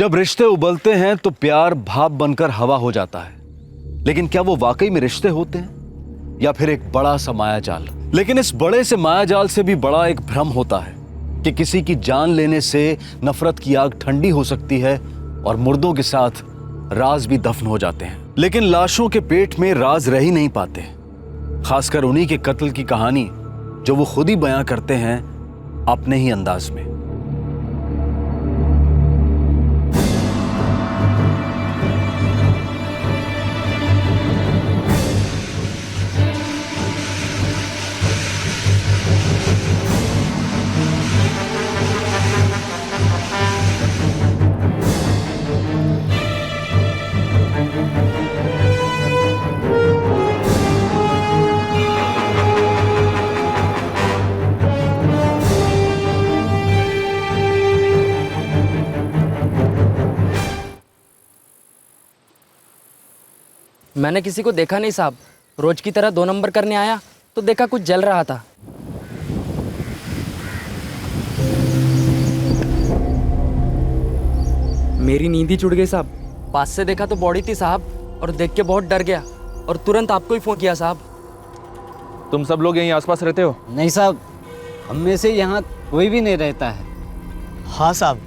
जब रिश्ते उबलते हैं तो प्यार भाप बनकर हवा हो जाता है, लेकिन क्या वो वाकई में रिश्ते होते हैं या फिर एक बड़ा सा मायाजाल? लेकिन इस बड़े से मायाजाल से भी बड़ा एक भ्रम होता है कि किसी की जान लेने से नफरत की आग ठंडी हो सकती है और मुर्दों के साथ राज भी दफन हो जाते हैं। लेकिन लाशों के पेट में राज रह ही नहीं पाते, खासकर उन्हीं के कत्ल की कहानी जो वो खुद ही बयां करते हैं अपने ही अंदाज में। मैंने किसी को देखा नहीं साहब। रोज की तरह 2 नंबर करने आया तो देखा कुछ जल रहा था। मेरी नींद ही छूट गई साहब। पास से देखा तो बॉडी थी साहब, और देख के बहुत डर गया और तुरंत आपको ही फोन किया साहब। तुम सब लोग यहीं आसपास रहते हो? नहीं साहब, हम में से यहाँ कोई भी नहीं रहता है। हाँ साहब,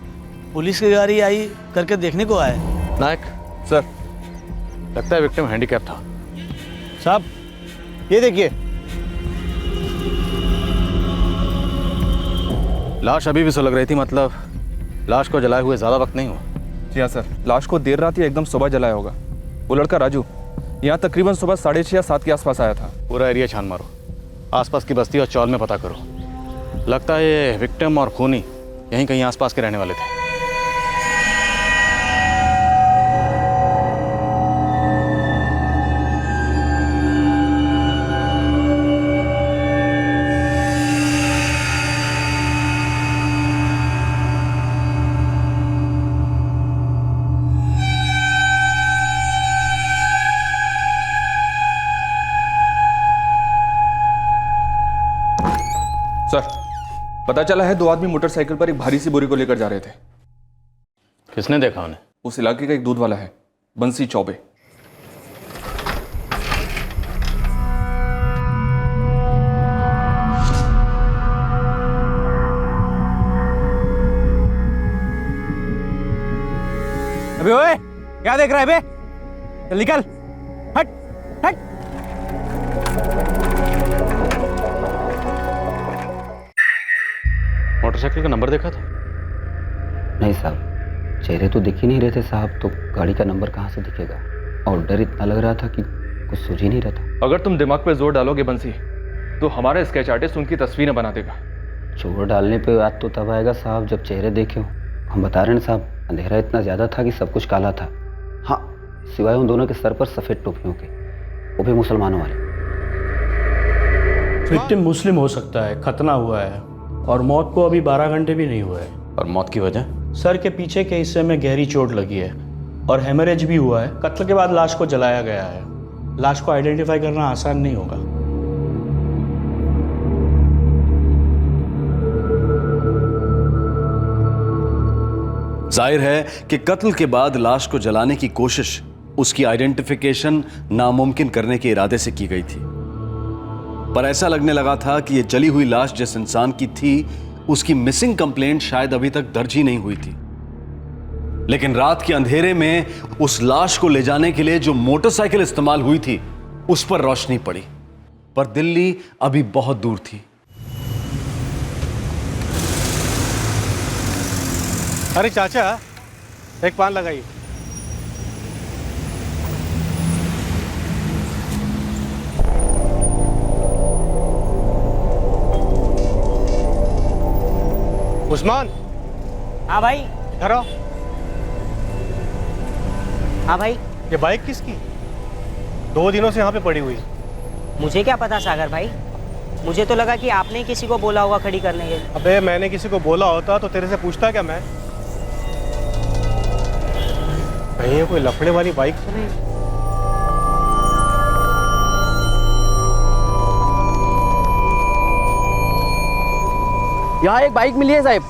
पुलिस की गाड़ी आई करके देखने को आए। नायक सर, लगता है विक्टिम हैंडीकैप था। साहब ये देखिए, लाश अभी भी सुलग रही थी, मतलब लाश को जलाए हुए ज्यादा वक्त नहीं हुआ। जी हाँ सर, लाश को देर रात या एकदम सुबह जलाया होगा। वो लड़का राजू यहाँ तकरीबन सुबह 6:30 या 7 के आसपास आया था। पूरा एरिया छान मारो, आसपास की बस्ती और चौल में पता करो। लगता है ये विक्टिम और खूनी यहीं कहीं आसपास के रहने वाले थे। सर, पता चला है 2 आदमी मोटरसाइकिल पर एक भारी सी बोरी को लेकर जा रहे थे। किसने देखा उन्हें? उस इलाके का एक दूध वाला है, बंसी चौबे। अबे ओए, क्या देख रहा है बे? चल निकल, हट हट। मोटरसाइकिल का नंबर देखा था? नहीं साहब, चेहरे तो दिख ही नहीं रहे थे साहब, तो गाड़ी का नंबर कहाँ से दिखेगा? और डर इतना लग रहा था कि कुछ सूझ ही नहीं रहा था। अगर तुम दिमाग पे जोर डालोगे बंसी, तो हमारा स्केच आर्टिस्ट उनकी तस्वीरें बना देगा। जोर डालने पे याद तो तब आएगा साहब जब चेहरे देखे हो। हम बता रहे हैं साहब, अंधेरा इतना ज़्यादा था कि सब कुछ काला था। हाँ, सिवाय उन दोनों के सर पर सफ़ेद टोपियों के, वो भी मुसलमानों वाले। विक्टिम मुस्लिम हो सकता है, खतना हुआ है और मौत को अभी 12 घंटे भी नहीं हुए हैं। और मौत की वजह? सर के पीछे के हिस्से में गहरी चोट लगी है और हेमरेज भी हुआ है। कत्ल के बाद लाश को जलाया गया है। लाश को आइडेंटिफाई करना आसान नहीं होगा। जाहिर है कि कत्ल के बाद लाश को जलाने की कोशिश उसकी आइडेंटिफिकेशन नामुमकिन करने के इरादे से की गई थी। पर ऐसा लगने लगा था कि यह जली हुई लाश जिस इंसान की थी, उसकी मिसिंग कंप्लेंट शायद अभी तक दर्ज ही नहीं हुई थी। लेकिन रात के अंधेरे में उस लाश को ले जाने के लिए जो मोटरसाइकिल इस्तेमाल हुई थी, उस पर रोशनी पड़ी। पर दिल्ली अभी बहुत दूर थी। अरे चाचा, एक पान लगाइए। उस्मान। हाँ भाई। इधर आओ। हाँ भाई। ये बाइक किसकी? 2 दिनों से यहाँ पे पड़ी हुई। मुझे क्या पता सागर भाई, मुझे तो लगा कि आपने ही किसी को बोला होगा खड़ी करने के। अबे मैंने किसी को बोला होता तो तेरे से पूछता क्या मैं? कहीं ये कोई लफड़े वाली बाइक तो नहीं? यहाँ एक बाइक मिली है साहब।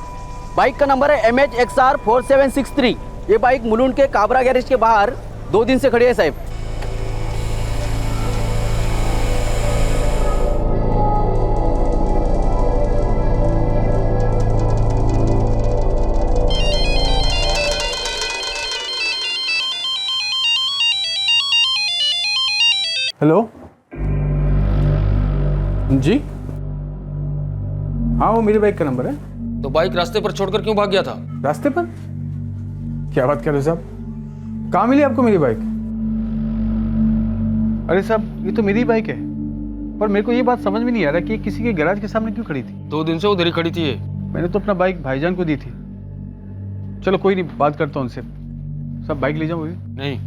बाइक का नंबर है MHXR 4763। ये बाइक मुलुंड के काबरा गैरेज के बाहर 2 दिन से खड़ी है साहब। हेलो जी, हाँ वो मेरी बाइक का नंबर है। तो बाइक रास्ते पर छोड़कर क्यों भाग गया था? रास्ते पर? क्या बात कर रहे हो साहब? कहाँ मिली आपको मेरी बाइक? अरे साहब ये तो मेरी बाइक है, पर मेरे को ये बात समझ में नहीं आ रहा कि ये किसी के गैराज के सामने क्यों खड़ी थी। 2 दिन से उधर ही खड़ी थी ये। मैंने तो अपना बाइक भाईजान को दी थी। चलो कोई नहीं, बात करता हूँ उनसे। सब बाइक ले जाओ मुझे। नहीं,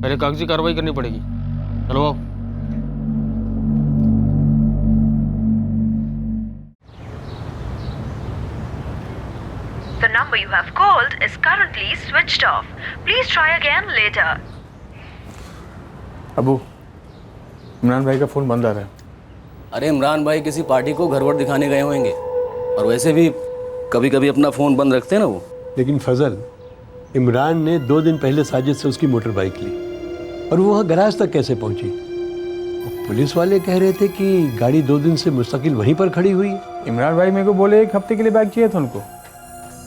पहले कागजी कार्रवाई करनी पड़ेगी। चलो आओ। The number you have called is currently switched off. Please try again later. Abu, Imran भाई का फ़ोन बंद आ रहा है। अरे इमरान भाई किसी पार्टी को घर वर दिखाने गए होंगे, और वैसे भी कभी कभी अपना फ़ोन बंद रखते हैं ना वो। लेकिन फजल, इमरान ने 2 दिन पहले साजिद से उसकी मोटर बाइक ली, और वो वहाँ गराज तक कैसे पहुँची? पुलिस वाले कह रहे थे कि गाड़ी 2 दिन से मुस्तकिल वहीं पर खड़ी हुई है। इमरान भाई मेरे को बोले 1 हफ्ते के लिए बाइक चाहिए था उनको,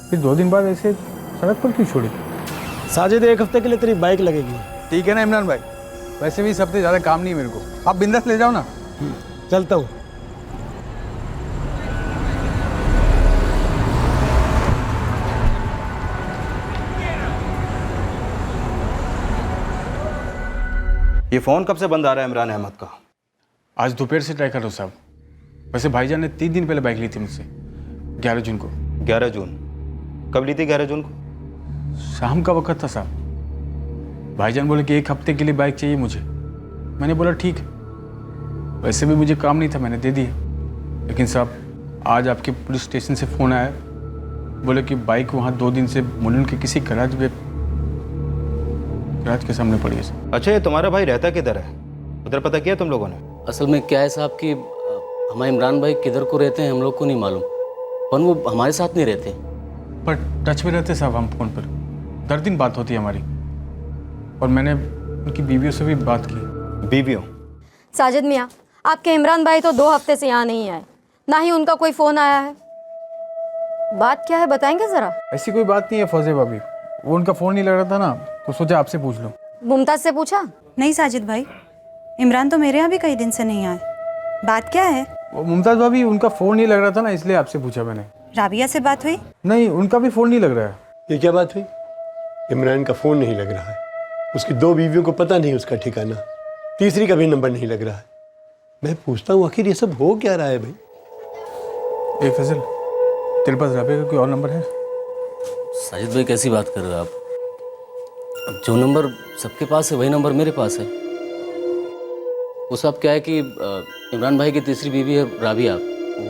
फिर 2 दिन बाद ऐसे सड़क पर क्यों छोड़ी? साजिद 1 हफ्ते के लिए तेरी बाइक लगेगी। ठीक है ना इमरान भाई, वैसे भी इस हफ्ते ज़्यादा काम नहीं है मेरे को, आप बिंदास ले जाओ ना। चलता हूँ। ये फ़ोन कब से बंद आ रहा है इमरान अहमद का? आज दोपहर से ट्राई करो साहब। वैसे भाईजान ने 3 दिन पहले बाइक ली थी मुझसे, 11 जून को। 11 जून? कब ली थी 11 जून को? शाम का वक्त था साहब। भाईजान बोले कि 1 हफ्ते के लिए बाइक चाहिए मुझे। मैंने बोला ठीक है, वैसे भी मुझे काम नहीं था, मैंने दे दिया। लेकिन साहब आज आपके पुलिस स्टेशन से फ़ोन आया, बोले कि बाइक वहाँ 2 दिन से मुलुंड के किसी गैराज के सामने पड़ी है। अच्छा, ये तुम्हारा भाई रहता किधर है? उधर पता किया तुम लोगों ने? असल में क्या है साहब कि हमारे इमरान भाई किधर को रहते हैं हम लोग को नहीं मालूम, पर वो हमारे साथ नहीं रहते। पर टच में रहते साहब हम फ़ोन पर, 10 दिन बात होती है हमारी, और मैंने उनकी बीवियों से भी बात की। बीवियों? साजिद मियाँ, आपके इमरान भाई तो 2 हफ्ते से यहाँ नहीं आए, ना ही उनका कोई फ़ोन आया है। बात क्या है बताएंगे ज़रा? ऐसी कोई बात नहीं है फौजे भाभी, वो उनका फ़ोन नहीं लग रहा था ना, तो सोचा आपसे पूछ लो। मुमताज़ से पूछा? नहीं साजिद भाई, इमरान तो मेरे यहाँ भी कई दिन से नहीं आए। बात क्या है? वो मुमताज़ भाभी, उनका फ़ोन नहीं लग रहा था ना, इसलिए आपसे पूछा मैंने। राबिया से बात हुई? नहीं, उनका भी फ़ोन नहीं लग रहा है। ये क्या बात हुई? इमरान का फ़ोन नहीं लग रहा है, उसकी 2 बीवियों को पता नहीं उसका ठिकाना, तीसरी का भी नंबर नहीं लग रहा है। मैं पूछता हूँ आखिर ये सब हो क्या रहा है भाई? ए फजल, तेरे पास राबिया का कोई और नंबर है? साजिद भाई कैसी बात कर रहे हो आप? अब जो नंबर सबके पास है वही नंबर मेरे पास है। वो सब क्या है कि इमरान भाई की तीसरी बीवी है राबिया,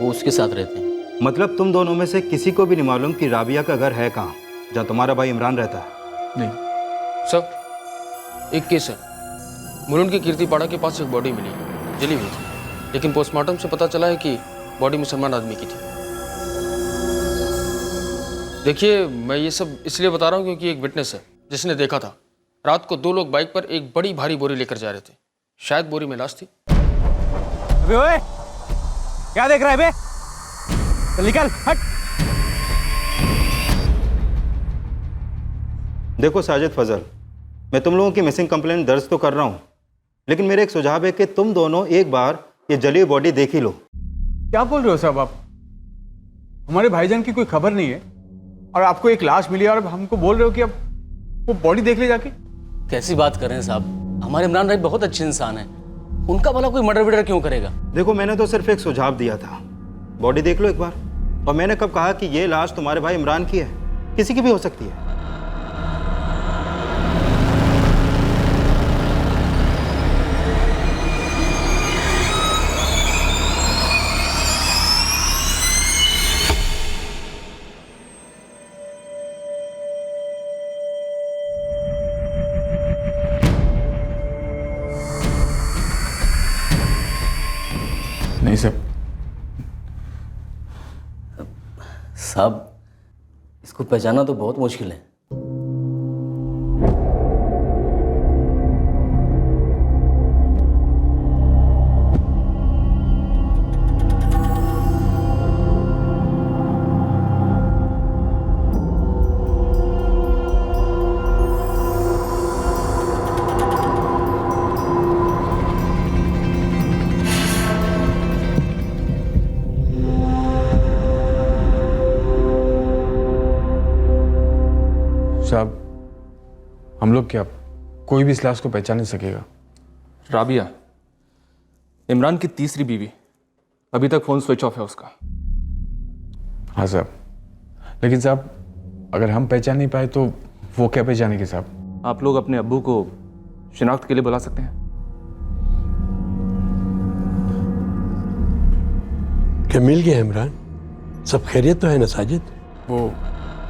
वो उसके साथ रहते हैं। मतलब तुम दोनों में से किसी को भी नहीं मालूम कि राबिया का घर है कहाँ, जहाँ तुम्हारा भाई इमरान रहता है? नहीं सर, एक केस है। मुलुंड की कीर्तिपाड़ा के पास एक बॉडी मिली, जली हुई थी, लेकिन पोस्टमार्टम से पता चला है कि बॉडी मुसलमान आदमी की थी। देखिए, मैं ये सब इसलिए बता रहा हूँ क्योंकि एक विटनेस है जिसने देखा था रात को 2 लोग बाइक पर एक बड़ी भारी बोरी लेकर जा रहे थे। शायद बोरी में लाश थी। अबे ओए, क्या देख रहा है बे? चल निकल, हट। देखो साजिद, फजल, मैं तुम लोगों की मिसिंग कंप्लेंट दर्ज तो कर रहा हूँ, लेकिन मेरा एक सुझाव है कि तुम दोनों एक बार ये जली हुई बॉडी देख ही लो। क्या बोल रहे हो साहब आप? हमारे भाईजान की कोई खबर नहीं है और आपको एक लाश मिली और हमको बोल रहे हो कि अब वो बॉडी देख ले जाके? कैसी बात कर रहे हैं साहब? हमारे इमरान भाई बहुत अच्छे इंसान हैं, उनका भला कोई मर्डर वर्डर क्यों करेगा? देखो, मैंने तो सिर्फ एक सुझाव दिया था, बॉडी देख लो एक बार। और मैंने कब कहा कि ये लाश तुम्हारे भाई इमरान की है? किसी की भी हो सकती है। नहीं सर। साहब, इसको पहचाना तो बहुत मुश्किल है। तुम लोग क्या, कोई भी इस लाश को पहचान नहीं सकेगा? राबिया, इमरान की तीसरी बीवी, अभी तक फ़ोन स्विच ऑफ है उसका। हाँ साहब, लेकिन साहब अगर हम पहचान नहीं पाए तो वो क्या पहचानेगी साहब? आप लोग अपने अब्बू को शिनाख्त के लिए बुला सकते हैं। क्या मिल गया इमरान? सब खैरियत तो है ना साजिद? वो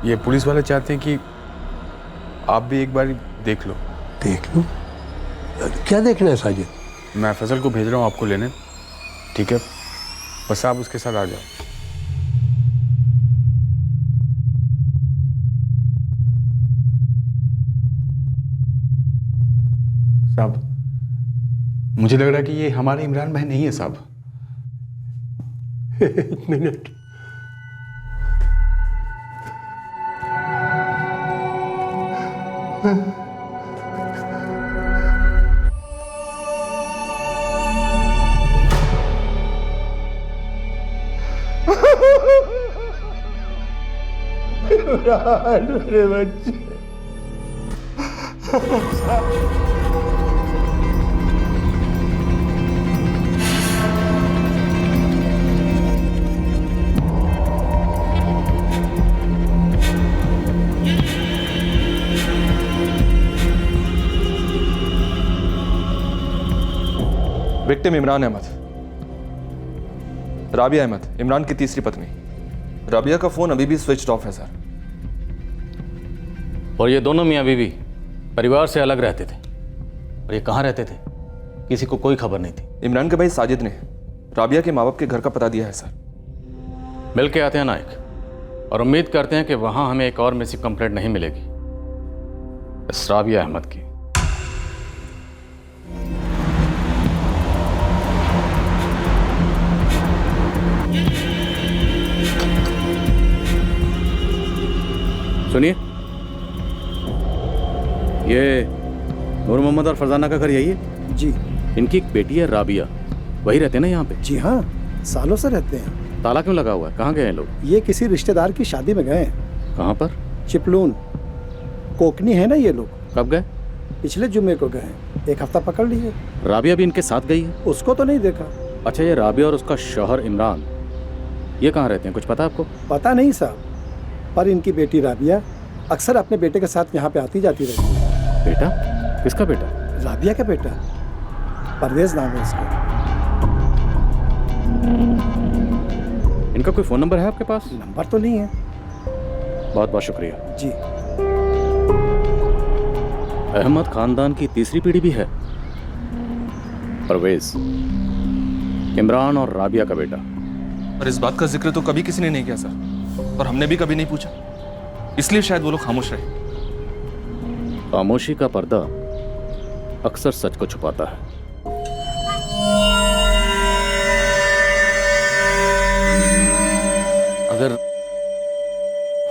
ये पुलिस वाले चाहते हैं कि आप भी एक बार देख लो। देख लो? क्या देखना है साजिद? मैं फैसल को भेज रहा हूँ आपको लेने, ठीक है? बस आप उसके साथ आ जाओ। साहब, मुझे लग रहा है कि ये हमारे इमरान भाई नहीं है साहब। एक मिनट। इमरान मेरे बच्चे। विक्टिम इमरान अहमद, राबिया अहमद, इमरान की तीसरी पत्नी। राबिया का फोन अभी भी स्विच ऑफ है सर। और ये दोनों मियाँ बीवी परिवार से अलग रहते थे, और ये कहाँ रहते थे किसी को कोई खबर नहीं थी। इमरान के भाई साजिद ने राबिया के माँ बाप के घर का पता दिया है सर। मिल के आते हैं नायक, और उम्मीद करते हैं कि वहाँ हमें एक और मिसिंग कंप्लेंट नहीं मिलेगी इस राबिया अहमद की। सुनिए, ये नूर मोहम्मद और फरजाना का घर यही है? जी। इनकी एक बेटी है राबिया, वही रहते हैं ना यहाँ पे? जी हाँ, सालों से रहते हैं। ताला क्यों लगा हुआ है? कहाँ गए हैं लोग? ये किसी रिश्तेदार की शादी में गए हैं। कहाँ पर? चिपलून, कोकनी है ना ये लोग। कब गए? पिछले जुम्मे को गए, एक हफ्ता पकड़ लिए। राबिया भी इनके साथ गई है? उसको तो नहीं देखा। अच्छा, ये राबिया और उसका शौहर इमरान ये कहाँ रहते हैं, कुछ पता आपको? पता नहीं साहब, पर इनकी बेटी राबिया अक्सर अपने बेटे के साथ यहाँ पे आती जाती रहती है। बेटा? किसका बेटा? राबिया का बेटा, परवेज नाम है इसका। इनका कोई फोन नंबर है आपके पास? नंबर तो नहीं है। बहुत बहुत शुक्रिया जी। अहमद खानदान की तीसरी पीढ़ी भी है, परवेज, इमरान और राबिया का बेटा। और इस बात का जिक्र तो कभी किसी ने नहीं किया सर, और हमने भी कभी नहीं पूछा, इसलिए शायद वो लोग खामोश रहे। खामोशी का पर्दा अक्सर सच को छुपाता है। अगर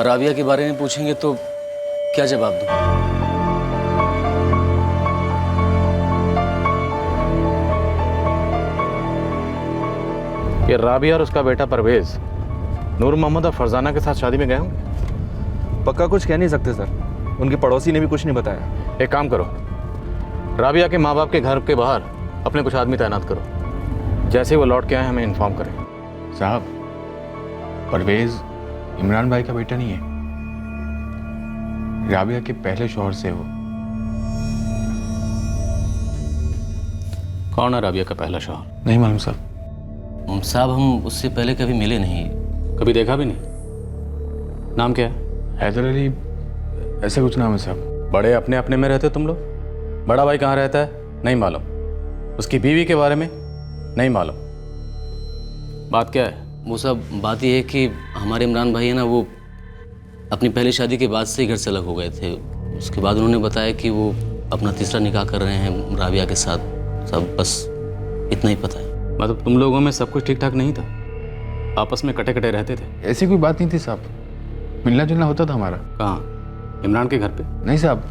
राबिया के बारे में पूछेंगे तो क्या जवाब दूं? कि राबिया और उसका बेटा परवेज नूर मोहम्मद और फरजाना के साथ शादी में गए होंगे? पक्का कुछ कह नहीं सकते सर, उनके पड़ोसी ने भी कुछ नहीं बताया। एक काम करो, राबिया के माँ बाप के घर के बाहर अपने कुछ आदमी तैनात करो, जैसे वो लौट के आए हमें इन्फॉर्म करें। साहब, परवेज इमरान भाई का बेटा नहीं है, राबिया के पहले शौहर से हो। कौन है राबिया का पहला शौहर? नहीं मालूम साहब। साहब, हम उससे पहले कभी मिले नहीं, कभी देखा भी नहीं। नाम क्या है? हैदर अली, ऐसा कुछ नाम है साहब। बड़े अपने अपने में रहते तुम लोग? बड़ा भाई कहाँ रहता है? नहीं मालूम। उसकी बीवी के बारे में नहीं मालूम। बात क्या है? वो सब बात यह है कि हमारे इमरान भाई है ना, वो अपनी पहली शादी के बाद से ही घर से अलग हो गए थे। उसके बाद उन्होंने बताया कि वो अपना तीसरा निकाह कर रहे हैं राबिया के साथ। सब बस इतना ही पता है। मतलब तुम लोगों में सब कुछ ठीक ठाक नहीं था, आपस में कटे कटे रहते थे? ऐसी कोई बात नहीं थी साहब, मिलना जुलना होता था हमारा। कहाँ? इमरान के घर पे? नहीं साहब,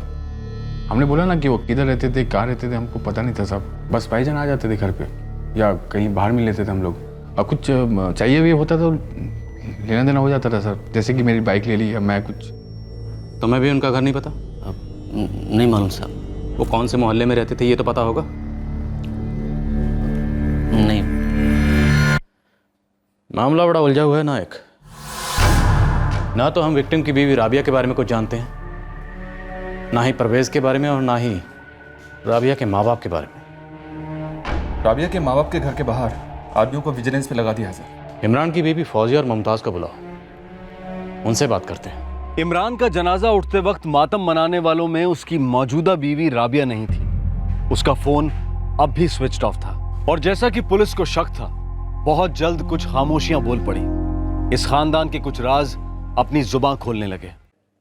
हमने बोला ना कि वो किधर रहते थे, कहाँ रहते थे, हमको पता नहीं था साहब। बस भाईजान आ जाते थे घर पे या कहीं बाहर मिल लेते थे हम लोग, और कुछ चाहिए भी होता तो लेना देना हो जाता था सर। जैसे कि मेरी बाइक ले ली या मैं कुछ। तुम्हें भी उनका घर नहीं पता? नहीं मालूम साहब। वो कौन से मोहल्ले में रहते थे ये तो पता होगा? नहीं। मामला बड़ा उलझा हुआ है नायक। ना तो हम विक्टिम की बीवी राबिया के बारे में कुछ जानते हैं, ना ही परवेज के बारे में, और ना ही राबिया के माँ बाप के बारे में। राबिया के माँ बाप के घर के बाहर आदमियों को विजिलेंस पे लगा दिया है सर। इमरान की बीवी फौजिया और मुमताज़ को बुलाओ, उनसे बात करते हैं। इमरान का जनाजा उठते वक्त मातम मनाने वालों में उसकी मौजूदा बीवी राबिया नहीं थी। उसका फोन अब भी स्विच्ड ऑफ था और जैसा कि पुलिस को शक था, बहुत जल्द कुछ खामोशियां बोल पड़ी। इस खानदान के कुछ राज अपनी जुबान खोलने लगे।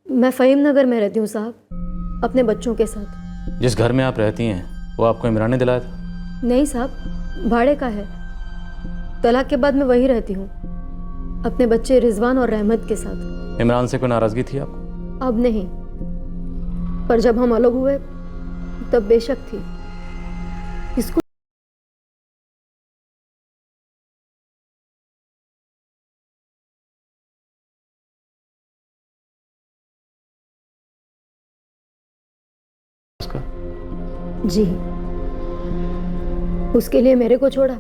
मैं फ़हीम नगर में रहती हूँ साहब, अपने बच्चों के साथ। जिस घर में आप रहती हैं वो आपको इमरान ने दिलाया था? नहीं साहब, भाड़े का है। तलाक के बाद मैं वहीं रहती हूँ, अपने बच्चे रिजवान और रहमत के साथ। इमरान से कोई नाराज़गी थी आपको? अब नहीं, पर जब हम अलग हुए तब बेशक थी। इसको जी, उसके लिए मेरे को छोड़ा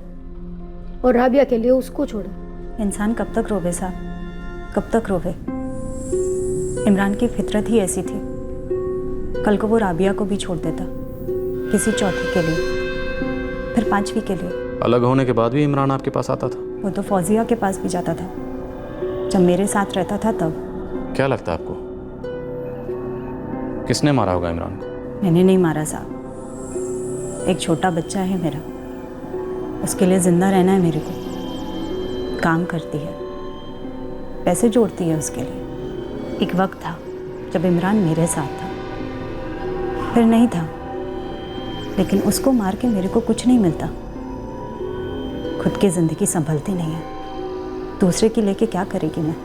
और राबिया के लिए उसको छोड़ा। इंसान कब तक रोवे साहब, कब तक रोवे। इमरान की फितरत ही ऐसी थी। कल को वो राबिया को भी छोड़ देता, किसी चौथी के लिए, फिर पांचवी के लिए। अलग होने के बाद भी इमरान आपके पास आता था? वो तो फौजिया के पास भी जाता था, जब मेरे साथ रहता था तब। क्या लगता है आपको किसने मारा होगा इमरान को? मैंने नहीं मारा साहब, एक छोटा बच्चा है मेरा, उसके लिए जिंदा रहना है मेरे को। काम करती है, पैसे जोड़ती है उसके लिए। एक वक्त था जब इमरान मेरे साथ था, फिर नहीं था, लेकिन उसको मार के मेरे को कुछ नहीं मिलता। खुद की जिंदगी संभलती नहीं है, दूसरे की लेके क्या करेगी मैं।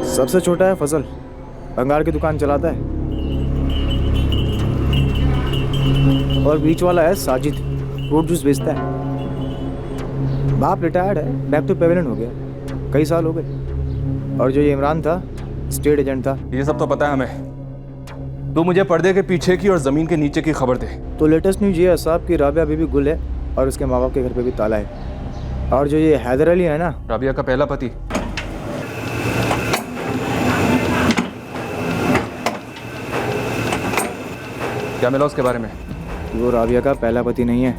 सबसे छोटा है फजल, बंगाल की दुकान चलाता है। और बीच वाला है साजिद, फ्रूट जूस बेचता है। बाप रिटायर्ड है, बैक टू पेवेलियन हो गया, कई साल हो गए। और जो ये इमरान था, स्टेट एजेंट था। ये सब तो पता है हमें। तू मुझे पर्दे के पीछे की और जमीन के नीचे की खबर दे। तो लेटेस्ट न्यूज ये है साहब कि राबिया बीबी गुल है और उसके माँ बाप के घर पे भी ताला है। और जो ये हैदर अली है ना, राबिया का पहला पति, क्या मिला उसके बारे में? वो राबिया का पहला पति नहीं है।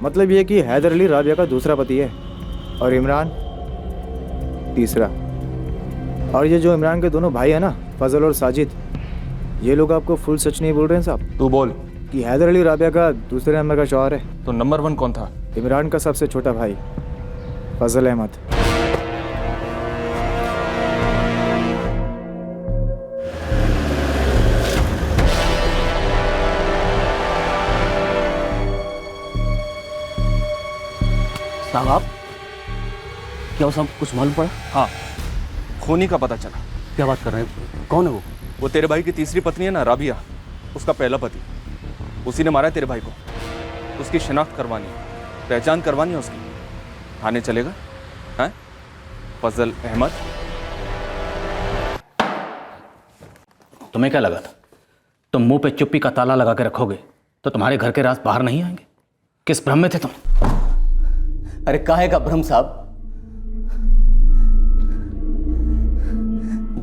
मतलब ये कि हैदर अली राबिया का दूसरा पति है और इमरान तीसरा। और ये जो इमरान के दोनों भाई है ना, फजल और साजिद, ये लोग आपको फुल सच नहीं बोल रहे हैं साहब। तू बोल। कि हैदर अली राबिया का दूसरे नंबर का शौहर है। तो नंबर 1 कौन था? इमरान का सबसे छोटा भाई फजल अहमद। साहब आप क्या वो सब कुछ मालूम पड़ा? हाँ, खूनी का पता चला। क्या बात कर रहे हैं? कौन है वो? वो तेरे भाई की तीसरी पत्नी है ना, राबिया, उसका पहला पति। उसी ने मारा है तेरे भाई को। उसकी शिनाख्त करवानी है, पहचान करवानी है उसकी। थाने चलेगा? हैं? फजल अहमद। तुम्हें क्या लगा था तुम मुंह पे चुप्पी का ताला लगा के रखोगे तो तुम्हारे घर के राज बाहर नहीं आएंगे? किस भ्रम में थे तुम? अरे काहे का भ्रम साहब?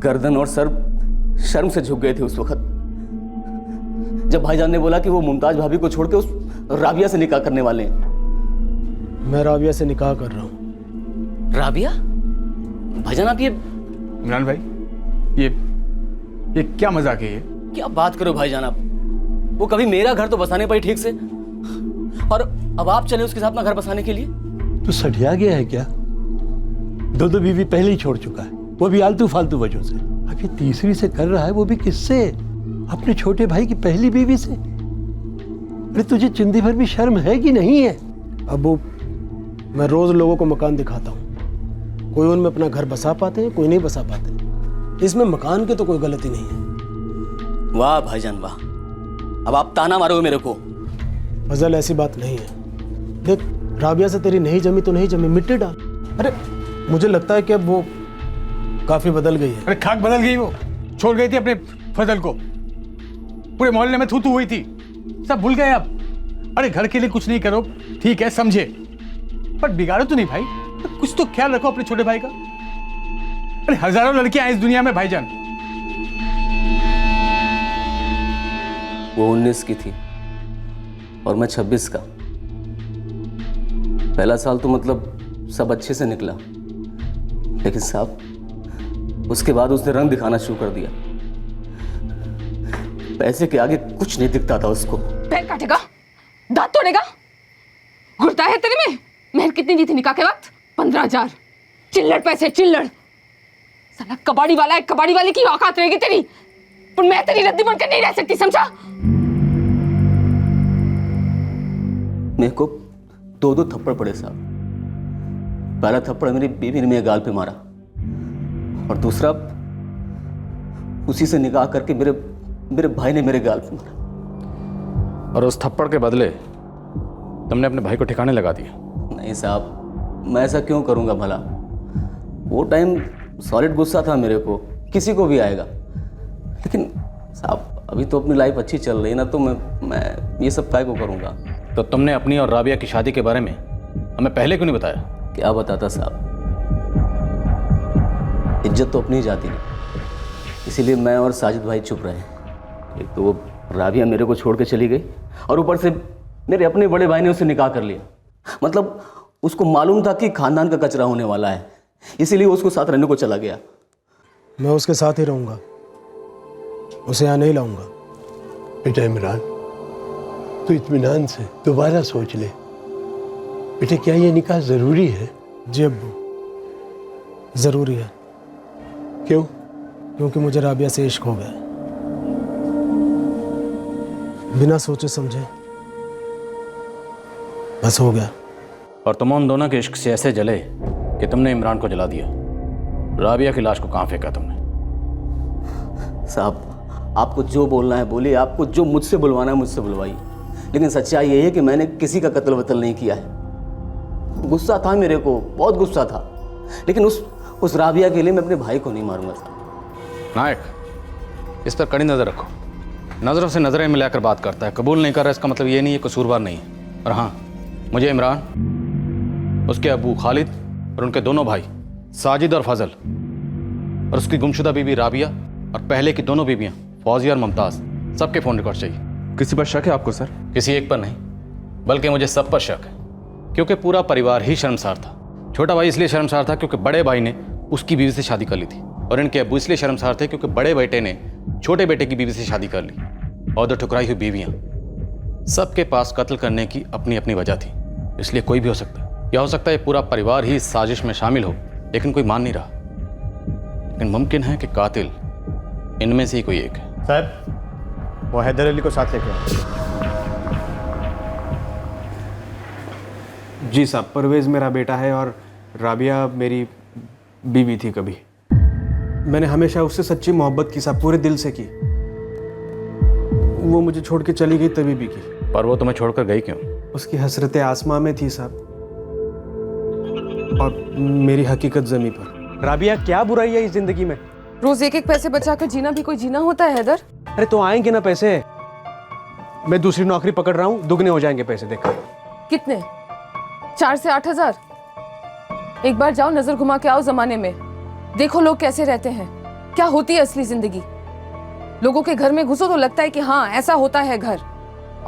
गर्दन और सर शर्म से झुक गए थे उस वक्त जब भाईजान ने बोला कि वो मुमताज भाभी को छोड़ के उस राबिया से निकाह करने वाले हैं। मैं राबिया से निकाह कर रहा हूँ। राबिया? भाईजान आप ये इमरान भाई, ये क्या मजाक है? ये क्या बात करो भाईजान आप? वो कभी मेरा घर तो बसाने पाई ठीक से, और अब आप चले उसके साथ अपना घर बसाने के लिए? तो सठिया गया है क्या? दो बीवी पहले ही छोड़ चुका है, वो भी आलतू फालतू वजहों से। अब ये तीसरी से कर रहा है, वो भी किससे? अपने छोटे भाई की पहली बीवी से। अरे तुझे चिंदी भर भी शर्म है कि नहीं है? अबू, मैं रोज लोगों को मकान दिखाता हूँ, कोई उनमें अपना घर बसा पाते हैं, कोई नहीं बसा पाते। इसमें मकान की तो कोई गलती नहीं है। वाह भाईजान वाह, अब आप ताना मारोगे मेरे को। फजल ऐसी बात नहीं है। देख, राबिया से तेरी नहीं जमी तो नहीं जमी, मिट्टी डाल। अरे मुझे लगता है कि अब वो काफी बदल गई है। अरे खाक बदल गई वो, छोड़ गई थी अपने फजल को, पूरे मोहल्ले में थू थू हुई थी, सब भूल गए अब। अरे घर के लिए कुछ नहीं करो ठीक है समझे, पर बिगाड़ो तो नहीं भाई, तो कुछ तो ख्याल रखो अपने छोटे भाई का। अरे हजारों लड़कियां हैं इस दुनिया में भाईजान। वो 19 की थी और मैं 26 का। पहला साल तो मतलब सब अच्छे से निकला, लेकिन साहब उसके बाद उसने रंग दिखाना शुरू कर दिया। पैसे के आगे कुछ नहीं दिखता था उसको। पैर काटेगा, दांत तोड़ेगा, घुरता है तेरे में। मेहर कितनी दी थी निकाह के वक्त? 15,000। चिल्लड़ पैसे, चिल्लड़। साला कबाड़ी वाला है, कबाड़ी वाले की औकात रहेगी तेरी, पर मैं तेरी रद्दी बनकर नहीं रह सकती, समझा? मेरे को 2 थप्पड़ पड़े साहब। पहला थप्पड़ मेरी बीवी ने मेरे गाल पे मारा, और दूसरा उसी से निकाह करके मेरे भाई ने मेरे गाल पे मारा। और उस थप्पड़ के बदले तुमने अपने भाई को ठिकाने लगा दिया? नहीं साहब, मैं ऐसा क्यों करूंगा भला? वो टाइम सॉलिड गुस्सा था मेरे को, किसी को भी आएगा। लेकिन साहब अभी तो अपनी लाइफ अच्छी चल रही है ना, तो मैं ये सब काय को करूंगा। तो तुमने अपनी और राबिया की शादी के बारे में हमें पहले क्यों नहीं बताया? क्या बताता साहब, इज्जत तो अपनी ही जाती है, इसीलिए मैं और साजिद भाई चुप रहे। एक तो वो राबिया मेरे को छोड़ के चली गई, और ऊपर से मेरे अपने बड़े भाई ने उससे निकाह कर लिया। मतलब उसको मालूम था कि खानदान का कचरा होने वाला है, इसीलिए उसको साथ रहने को चला गया। मैं उसके साथ ही रहूंगा, उसे यहाँ नहीं लाऊंगा। बेटा इमरान, तू इत्मीनान से दोबारा सोच ले। बेटे क्या ये निकाह जरूरी है? जी अब्बू, जरूरी है। क्यों? क्योंकि मुझे राबिया से इश्क हो गया, बिना सोचे समझे बस हो गया। और तुम उन दोनों के इश्क से ऐसे जले कि तुमने इमरान को जला दिया। राबिया की लाश को कहाँ फेंका तुमने? साहब आपको जो बोलना है बोलिए, आपको जो मुझसे बुलवाना है मुझसे बुलवाइए, लेकिन सच्चाई ये है कि मैंने किसी का कत्ल वत्ल नहीं किया है। गुस्सा था मेरे को, बहुत गुस्सा था, लेकिन उस राबिया के लिए मैं अपने भाई को नहीं मारूंगा साहब। नायक, इस पर कड़ी नज़र रखो। नज़रों से नज़रें मिलाकर बात करता है, कबूल नहीं कर रहा इसका मतलब ये नहीं है कसूरवार नहीं है। और हाँ, मुझे इमरान, उसके अबू खालिद और उनके दोनों भाई साजिद और फजल, और उसकी गुमशुदा बीवी राबिया और पहले की दोनों बीवियाँ फौजिया और मुमताज़, सबके फ़ोन रिकॉर्ड चाहिए। किसी पर शक है आपको सर? किसी एक पर नहीं, बल्कि मुझे सब पर शक है, क्योंकि पूरा परिवार ही शर्मसार था। छोटा भाई इसलिए शर्मसार था क्योंकि बड़े भाई ने उसकी बीवी से शादी कर ली थी, और इनके अब्बू इसलिए शर्मसार थे क्योंकि बड़े बेटे ने छोटे बेटे की बीवी से शादी कर ली। और 2 ठुकराई हुई बीवियाँ, सबके पास कत्ल करने की अपनी अपनी वजह थी। इसलिए कोई भी हो सकता है, या हो सकता है ये पूरा परिवार ही इस साजिश में शामिल हो, लेकिन कोई मान नहीं रहा। लेकिन मुमकिन है कि कातिल इनमें से ही कोई एक है। साहब वो हैदर अली को साथ लेके आए। जी साहब, परवेज़ मेरा बेटा है और राबिया मेरी बीवी थी। कभी मैंने हमेशा उससे सच्ची मोहब्बत की साहब, पूरे दिल से की। वो मुझे छोड़ के चली गई तभी भी की। पर वो तुम्हें छोड़कर गई क्यों? उसकी हसरतें आसमां में थी साहब, और मेरी हकीकत ज़मीं पर। राबिया क्या बुराई है इस जिंदगी में? रोज एक पैसे बचाकर जीना भी कोई जीना होता है हैदर? अरे तो आएंगे ना पैसे, मैं दूसरी नौकरी पकड़ रहा हूँ, दुगने हो जाएंगे पैसे। देखो कितने? 4 से 8 हजार। एक बार जाओ, नजर घुमा के आओ जमाने में, देखो लोग कैसे रहते हैं, क्या होती है असली जिंदगी। लोगों के घर में घुसो तो लगता है कि हाँ ऐसा होता है घर,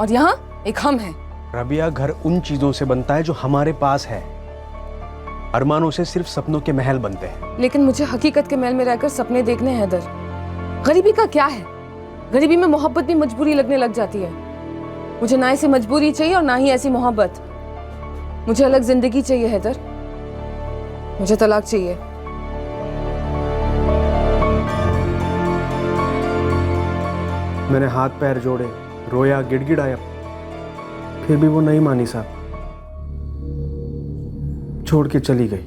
और यहाँ एक हम है। राबिया, घर उन चीजों से बनता है जो हमारे पास है, अरमानों से सिर्फ सपनों के महल बनते हैं। लेकिन मुझे हकीकत के महल में रहकर सपने देखने हैं हैदर। गरीबी का क्या है, गरीबी में मोहब्बत भी मजबूरी लगने लग जाती है। मुझे ना ऐसी मजबूरी चाहिए और ना ही ऐसी मोहब्बत। मुझे अलग जिंदगी चाहिए हैदर, मुझे तलाक चाहिए। मैंने हाथ पैर जोड़े, रोया, गिड़गिड़ाया, फिर भी वो नहीं मानी साहब, छोड़ के चली गई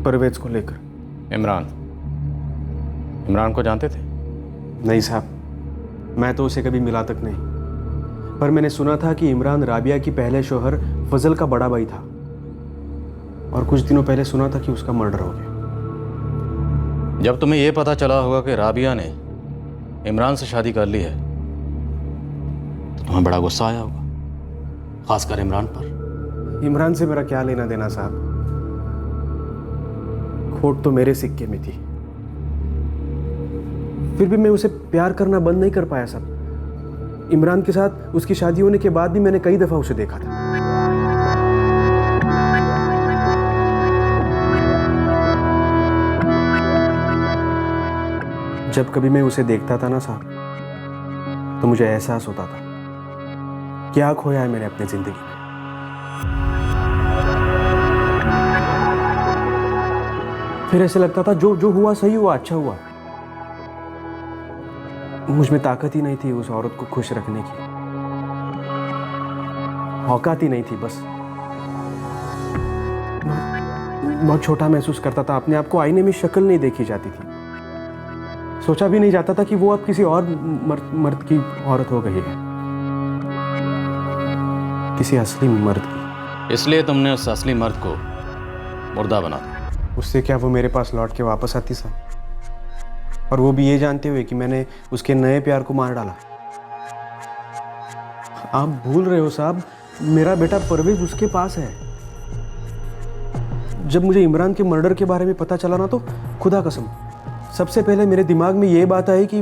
परवेज को लेकर। इमरान को जानते थे? नहीं साहब, मैं तो उसे कभी मिला तक नहीं, पर मैंने सुना था कि इमरान राबिया की पहले शोहर फजल का बड़ा भाई था, और कुछ दिनों पहले सुना था कि उसका मर्डर हो गया। जब तुम्हें यह पता चला होगा कि राबिया ने इमरान से शादी कर ली है तो तुम्हें बड़ा गुस्सा आया होगा, खासकर इमरान पर। इमरान से मेरा क्या लेना देना साहब, खोट तो मेरे सिक्के में थी, फिर भी मैं उसे प्यार करना बंद नहीं कर पाया साहब। इमरान के साथ उसकी शादी होने के बाद भी मैंने कई दफा उसे देखा था। जब कभी मैं उसे देखता था ना साहब, तो मुझे एहसास होता था क्या खोया है मैंने अपनी जिंदगी में। फिर ऐसे लगता था जो हुआ सही हुआ, अच्छा हुआ। मुझ में ताकत ही नहीं थी उस औरत को खुश रखने की, औकात ही नहीं थी। बस बहुत छोटा महसूस करता था अपने आप को, आईने में शक्ल नहीं देखी जाती थी। सोचा भी नहीं जाता था कि वो अब किसी और मर्द की औरत हो गई है, किसी असली मर्द की। इसलिए तुमने उस असली मर्द को मुर्दा बना दिया। उससे क्या वो मेरे पास लौट के वापस आती साहब, और वो भी ये जानते हुए कि मैंने उसके नए प्यार को मार डाला। आप भूल रहे हो साहब, मेरा बेटा परवेज उसके पास है। जब मुझे इमरान के मर्डर के बारे में पता चला ना, तो खुदा कसम सबसे पहले मेरे दिमाग में ये बात आई कि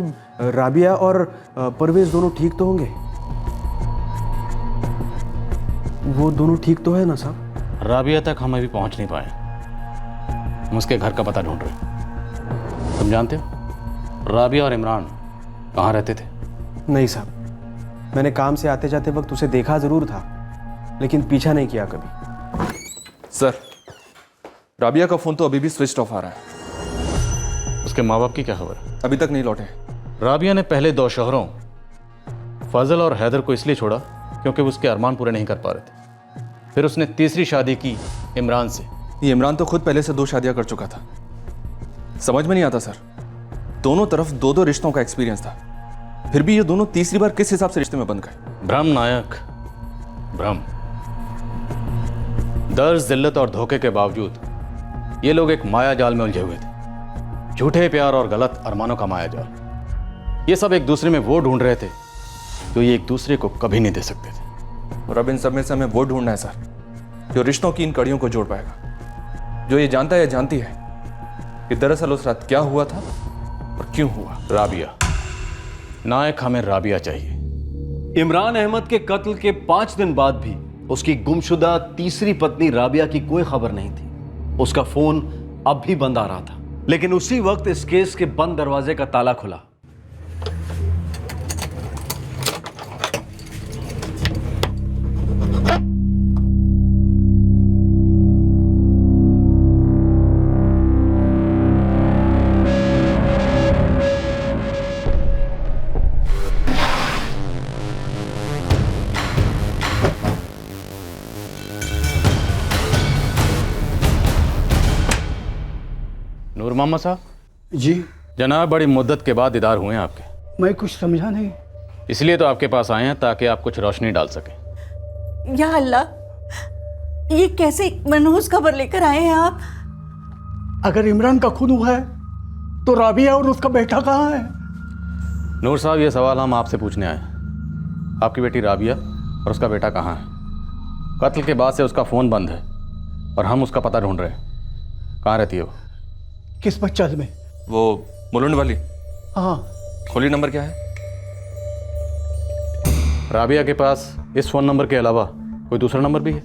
राबिया और परवेज दोनों ठीक तो होंगे। वो दोनों ठीक तो है ना साहब? राबिया तक हम अभी पहुंच नहीं पाए, हम उसके घर का पता ढूंढ रहे हैं। तुम जानते हो राबिया और इमरान कहाँ रहते थे? नहीं साहब, मैंने काम से आते जाते वक्त उसे देखा जरूर था, लेकिन पीछा नहीं किया कभी। सर, राबिया का फोन तो अभी भी स्विच ऑफ आ रहा है। उसके माँ बाप की क्या खबर? अभी तक नहीं लौटे। राबिया ने पहले 2 शोहरों फजल और हैदर को इसलिए छोड़ा क्योंकि वो उसके अरमान पूरे नहीं कर पा रहे थे। फिर उसने तीसरी शादी की इमरान से। ये इमरान तो खुद पहले से 2 शादियां कर चुका था। समझ में नहीं आता सर, दोनों तरफ 2-2 रिश्तों का एक्सपीरियंस था, फिर भी ये दोनों तीसरी बार किस हिसाब से रिश्ते में बंध गए? भ्रम नायक, भ्रम। दर्द, जिल्लत और धोखे के बावजूद ये लोग एक माया जाल में उलझे हुए थे, झूठे प्यार और गलत अरमानों का माया जाल। ये सब एक दूसरे में वो ढूंढ रहे थे जो ये एक दूसरे को कभी नहीं दे सकते थे। और अब इन सब में से हमें वो ढूंढना है सर जो रिश्तों की इन कड़ियों को जोड़ पाएगा, जो ये जानता है या जानती है कि दरअसल उस रात क्या हुआ था और क्यों हुआ। राबिया नायक, हमें राबिया चाहिए। इमरान अहमद के कत्ल के 5 दिन बाद भी उसकी गुमशुदा तीसरी पत्नी राबिया की कोई खबर नहीं थी। उसका फोन अब भी बंद आ रहा था, लेकिन उसी वक्त इस केस के बंद दरवाजे का ताला खुला। नूर मोहम्मद साहब। जी जनाब, बड़ी मुद्दत के बाद दीदार हुए हैं आपके। मैं कुछ समझा नहीं। इसलिए तो आपके पास आए हैं ताकि आप कुछ रोशनी डाल सकें। या अल्लाह, ये कैसे मनहूस खबर लेकर आए हैं आप? अगर इमरान का खून हुआ है तो राबिया और उसका बेटा कहाँ है? नूर साहब, ये सवाल हम आपसे पूछने आए हैं। आपकी बेटी राबिया और उसका बेटा कहाँ है? कत्ल के बाद से उसका फ़ोन बंद है और हम उसका पता ढूंढ रहे हैं। कहाँ रहती है वो? किस बच्चा में? वो मुलुंड वाली। हाँ। खोली नंबर क्या है? राबिया के पास इस फ़ोन नंबर के अलावा कोई दूसरा नंबर भी है?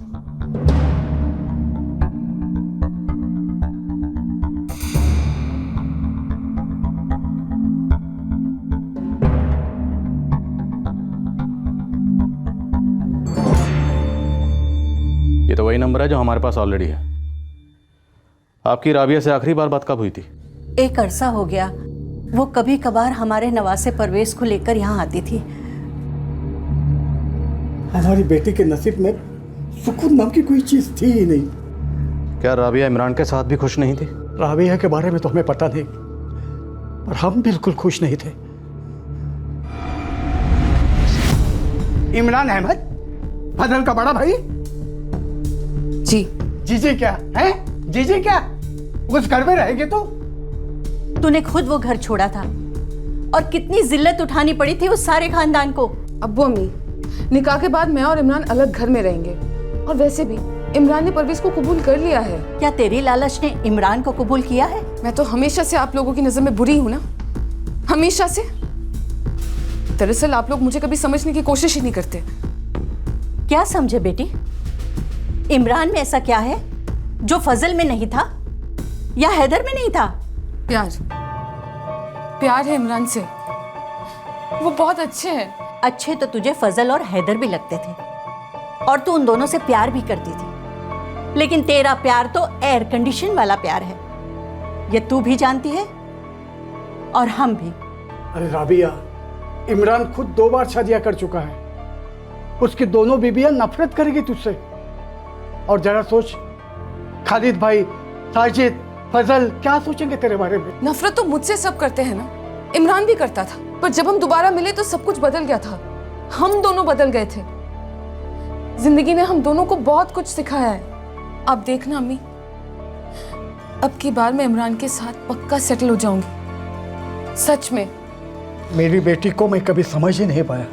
ये तो वही नंबर है जो हमारे पास ऑलरेडी है। आपकी राबिया से आखिरी बार बात कब हुई थी? एक अरसा हो गया। वो कभी कभार हमारे नवासे परवेज को लेकर यहाँ आती थी। हमारी बेटी के नसीब में सुकून नाम की कोई चीज थी ही नहीं। क्या राबिया इमरान के साथ भी खुश नहीं थी? राबिया के बारे में तो हमें पता नहीं, पर हम बिल्कुल खुश नहीं थे। इमरान अहमद, फजल का बड़ा भाई? जी। जीजी क्या है? जीजी क्या? उस घर में रहेगी तो? तूने खुद वो घर छोड़ा था और कितनी जिल्लत उठानी पड़ी थी उस सारे खानदान को। अब्बू अम्मी, निकाह के बाद मैं और इमरान अलग घर में रहेंगे, और वैसे भी इमरान ने परवेज को कबूल कर लिया है। क्या तेरी लालच ने इमरान को कबूल किया है? मैं तो हमेशा से आप लोगों की नजर में बुरी हूं ना, हमेशा से। दरअसल आप लोग मुझे कभी समझने की कोशिश ही नहीं करते। क्या समझे बेटी? इमरान में ऐसा क्या है जो फजल में नहीं था या हैदर में नहीं था? प्यार है इमरान से, वो बहुत अच्छे हैं। अच्छे तो तुझे फजल और हैदर भी लगते थे और तू उन दोनों से प्यार भी करती थी, लेकिन तेरा प्यार तो एयर कंडीशन वाला प्यार है, ये तू भी जानती है और हम भी। अरे राबिया, इमरान खुद 2 बार शादियां कर चुका है, उसकी दोनों बीबियां नफरत करेगी तुझसे। और जरा सोच, खालिद भाई, साजिद, फजल क्या सोचेंगे तेरे बारे में? नफरत तो मुझसे सब करते हैं ना, इमरान भी करता था, पर जब हम दोबारा मिले तो सब कुछ बदल गया था। हम दोनों बदल गए थे। जिंदगी ने हम दोनों को बहुत कुछ सिखाया है। आप देखना अम्मी, अब की बार मैं इमरान के साथ पक्का सेटल हो जाऊंगी, सच में। मेरी बेटी को मैं कभी समझ ही नहीं पाया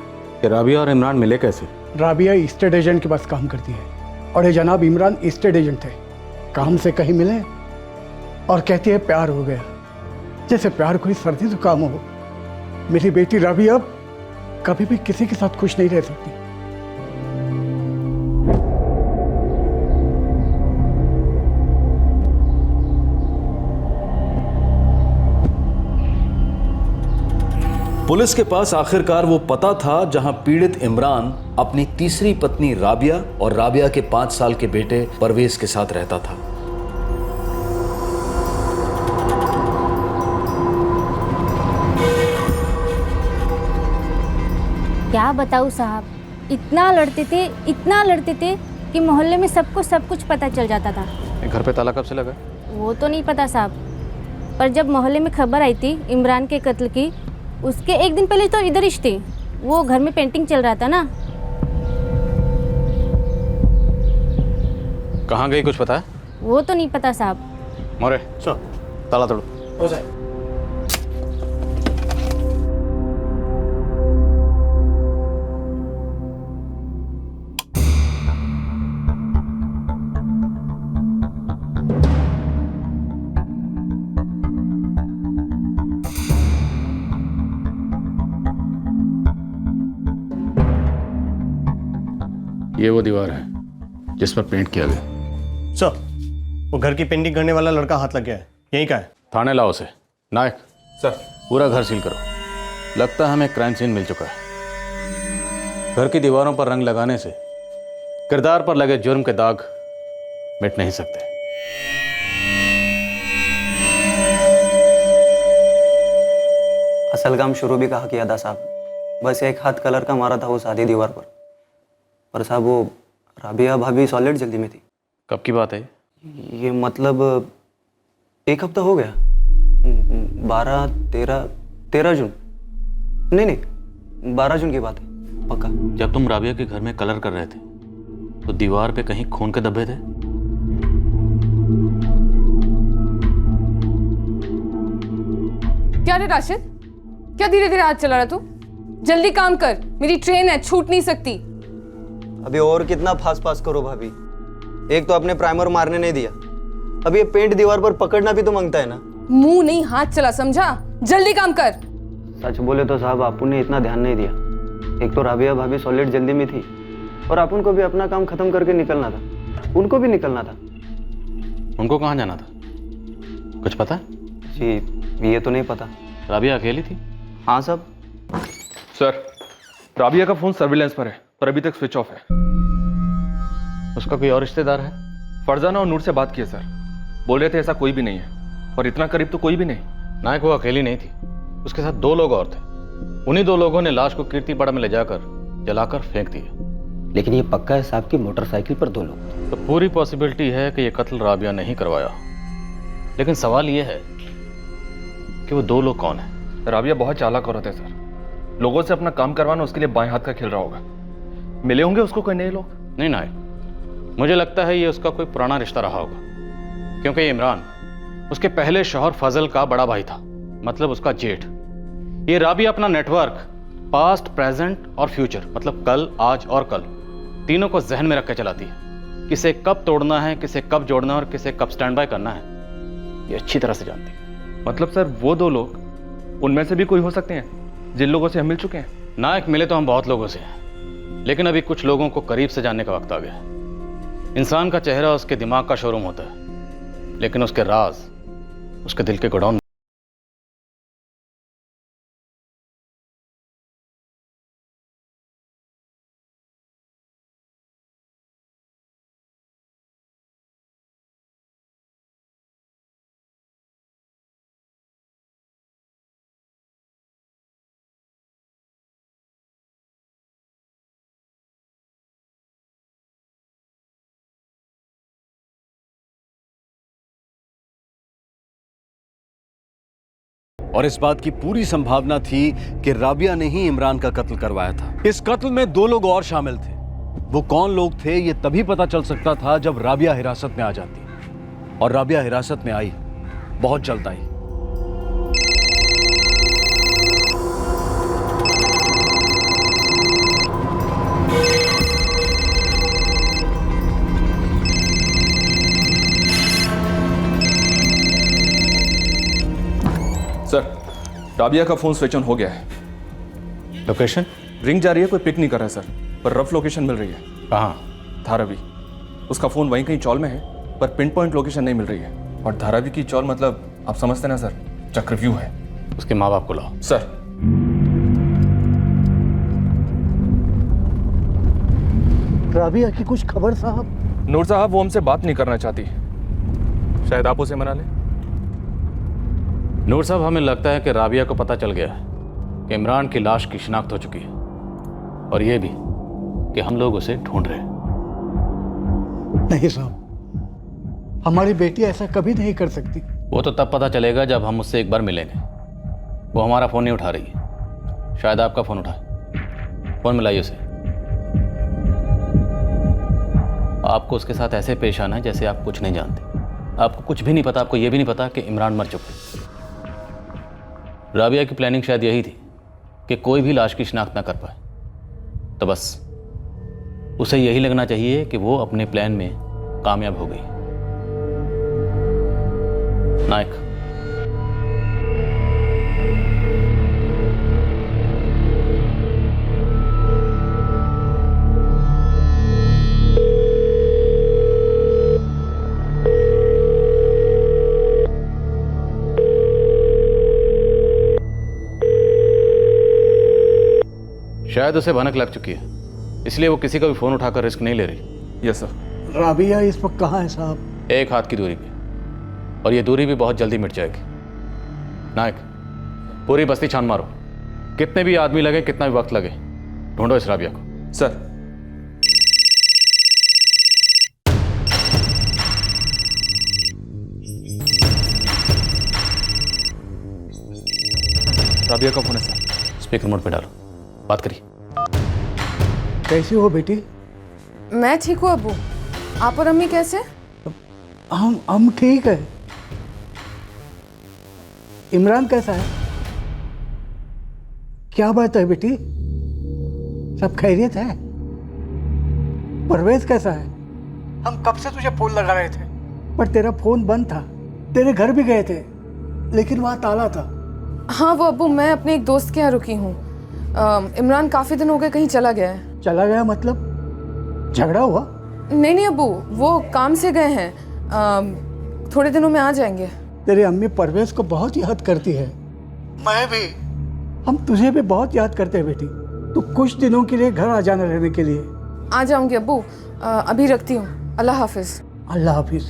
कि राबिया और इमरान मिले कैसे। राबिया स्टेट एजेंट के पास काम करती है और ये जनाब इमरान स्टेट एजेंट थे। काम से कहीं मिले और कहती है प्यार हो गया, जैसे प्यार कोई सर्दी जुकाम हो। मेरी बेटी राबिया अब कभी भी किसी के साथ खुश नहीं रह सकती। पुलिस के पास आखिरकार वो पता था जहां पीड़ित इमरान अपनी तीसरी पत्नी राबिया और राबिया के 5 साल के बेटे परवेज के साथ रहता था। क्या बताऊँ साहब, इतना लड़ते थे कि मोहल्ले में सबको सब कुछ पता चल जाता था। घर पे ताला कब से लगा? वो तो नहीं पता साहब, पर जब मोहल्ले में खबर आई थी इमरान के कत्ल की, उसके 1 दिन पहले तो इधर ही थी, वो घर में पेंटिंग चल रहा था ना। कहाँ गई कुछ पता है? वो तो नहीं पता साहब। मोरे ताला तोड़ो। हो जाए। ये वो दीवार है जिस पर पेंट किया गया। सर, वो घर की पेंटिंग करने वाला लड़का हाथ लग गया है, यहीं का है। थाने लाओ उसे। नायक सर, पूरा घर सील करो। लगता है हमें क्राइम सीन मिल चुका है। घर की दीवारों पर रंग लगाने से किरदार पर लगे जुर्म के दाग मिट नहीं सकते। असल काम शुरू भी कहा किया था साहब, बस एक हाथ कलर का मारा था उस आधी दीवार पर साहब वो राबिया भाभी सॉलिड जल्दी में थी। कब की बात है ये? मतलब 1 हफ्ता हो गया, 13 जून, नहीं 12 जून की बात है पक्का। जब तुम राबिया के घर में कलर कर रहे थे तो दीवार पे कहीं खून के धब्बे थे? क्या रे राशिद, क्या धीरे धीरे हाथ चला रहा तू? जल्दी काम कर, मेरी ट्रेन है, छूट नहीं सकती। अभी और कितना फास्ट करो भाभी, एक तो आपने प्राइमर मारने नहीं दिया, अब ये पेंट दीवार पर पकड़ना भी तो मांगता है ना। मुंह नहीं हाथ चला, समझा? जल्दी काम कर। सच बोले तो साहब आपन ने इतना ध्यान नहीं दिया। एक तो राबिया भाभी सॉलिड जल्दी में थी और अपन को भी अपना काम खत्म करके निकलना था, उनको भी निकलना था। उनको कहाँ जाना था कुछ पता? जी ये तो नहीं पता। राबिया अकेली थी? हाँ साहब। सर, राबिया का फोन सर्विलेंस पर है पर अभी तक स्विच ऑफ है। उसका कोई और रिश्तेदार है? फरजाना और नूर से बात की है सर, बोल रहे थे ऐसा कोई भी नहीं है और इतना करीब तो कोई भी नहीं। नायक वो अकेली नहीं थी, उसके साथ 2 लोग और थे। उन्हीं 2 लोगों ने लाश को कीर्तिपाड़ा में ले जाकर जलाकर फेंक दिया। लेकिन ये पक्का है साहब की मोटरसाइकिल पर 2 लोग। तो पूरी पॉसिबिलिटी है कि यह कत्ल राबिया नहीं करवाया, लेकिन सवाल यह है कि वो 2 लोग कौन है? राबिया बहुत चालाक औरत है सर, लोगों से अपना काम करवाना उसके लिए बाएं हाथ का खेल रहा होगा। मिले होंगे उसको कोई नए लोग? नहीं नायक, मुझे लगता है ये उसका कोई पुराना रिश्ता रहा होगा, क्योंकि इमरान उसके पहले शौहर फजल का बड़ा भाई था मतलब उसका जेठ। ये राबिया अपना नेटवर्क पास्ट, प्रेजेंट और फ्यूचर, मतलब कल, आज और कल, तीनों को जहन में रख के चलाती है। किसे कब तोड़ना है, किसे कब जोड़ना है और किसे कब स्टैंड बाय करना है, ये अच्छी तरह से जानती है। मतलब सर वो 2 लोग उनमें से भी कोई हो सकते हैं जिन लोगों से हम मिल चुके हैं? नायक, मिले तो हम बहुत लोगों से हैं, लेकिन अभी कुछ लोगों को करीब से जानने का वक्त आ गया है। इंसान का चेहरा उसके दिमाग का शोरूम होता है, लेकिन उसके राज उसके दिल के गोडाउन। और इस बात की पूरी संभावना थी कि राबिया ने ही इमरान का कत्ल करवाया था। इस कत्ल में 2 लोग और शामिल थे। वो कौन लोग थे ये तभी पता चल सकता था जब राबिया हिरासत में आ जाती। और राबिया हिरासत में आई, बहुत जल्द आई। सर, राबिया का फोन स्विच ऑन हो गया है। लोकेशन? रिंग जा रही है, कोई पिक नहीं कर रहा है सर, पर रफ लोकेशन मिल रही है। कहाँ? धारावी। उसका फोन वहीं कहीं चौल में है, पर पिन पॉइंट लोकेशन नहीं मिल रही है। और धारावी की चौल मतलब आप समझते ना सर, चक्रव्यूह है। उसके माँ बाप को लाओ। सर। राबिया की कुछ खबर साहब? नूर साहब वो हमसे बात नहीं करना चाहती, शायद आप उसे मना लें। नूर साहब, हमें लगता है कि राबिया को पता चल गया है कि इमरान की लाश की शिनाख्त हो चुकी है, और यह भी कि हम लोग उसे ढूंढ रहे हैं। नहीं साहब, हमारी बेटी ऐसा कभी नहीं कर सकती। वो तो तब पता चलेगा जब हम उससे एक बार मिलेंगे। वो हमारा फोन नहीं उठा रही है, शायद आपका फोन उठाए। फोन मिलाइए उसे। आपको उसके साथ ऐसे पेश आना है जैसे आप कुछ नहीं जानते। आपको कुछ भी नहीं पता, आपको यह भी नहीं पता कि इमरान मर चुका है। राबिया की प्लानिंग शायद यही थी कि कोई भी लाश की शिनाख्त ना कर पाए, तो बस उसे यही लगना चाहिए कि वो अपने प्लान में कामयाब हो गई। नायक, शायद उसे भनक लग चुकी है, इसलिए वो किसी का भी फोन उठाकर रिस्क नहीं ले रही। Yes sir. राबिया इस वक्त कहाँ है साहब? 1 हाथ की दूरी पे, और ये दूरी भी बहुत जल्दी मिट जाएगी। नायक, पूरी बस्ती छान मारो, कितने भी आदमी लगे, कितना भी वक्त लगे, ढूंढो इस राबिया को। सर। राबिया का फोन है सर। स्पीकर मोड पे डालो, बात करिए। कैसी हो बेटी? मैं ठीक हूँ अब्बू, आप और अम्मी कैसे? हम ठीक है। इमरान कैसा है? क्या बात है बेटी, सब खैरियत है? परवेज कैसा है? हम कब से तुझे फोन लगा रहे थे, पर तेरा फोन बंद था। तेरे घर भी गए थे, लेकिन वहाँ ताला था। हाँ वो अब्बू, मैं अपने एक दोस्त के यहाँ रुकी हूँ। इमरान काफ़ी दिन हो गए कहीं चला गया है। चला गया मतलब झगड़ा हुआ? नहीं अब्बू, वो काम से गए हैं, थोड़े दिनों में आ जाएंगे। तेरी अम्मी परवेज को बहुत याद करती है, मैं भी। हम तुझे भी बहुत याद करते हैं बेटी। तू कुछ दिनों के लिए घर आ जाना रहने के लिए। आ जाऊंगी अब्बू, अभी रखती हूँ। अल्लाह हाफिज। अल्लाह हाफिज।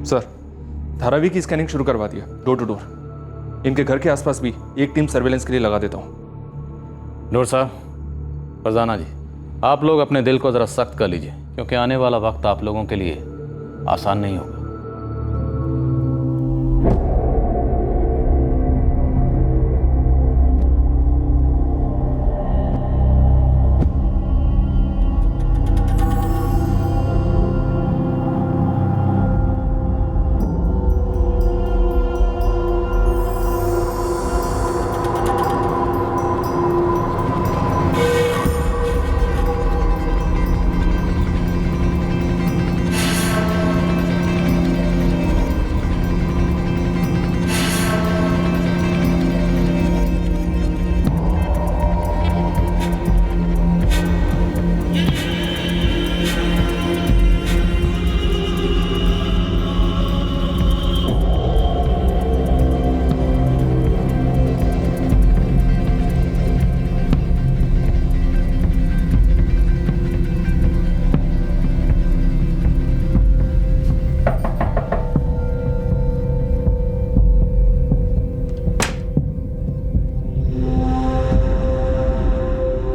सर, धारावी की स्कैनिंग शुरू करवा दिया, डोर टू डोर। इनके घर के आसपास भी एक टीम सर्वेलेंस के लिए लगा देता हूँ। नूर साहब, फरजाना जी, आप लोग अपने दिल को ज़रा सख्त कर लीजिए, क्योंकि आने वाला वक्त आप लोगों के लिए आसान नहीं होगा।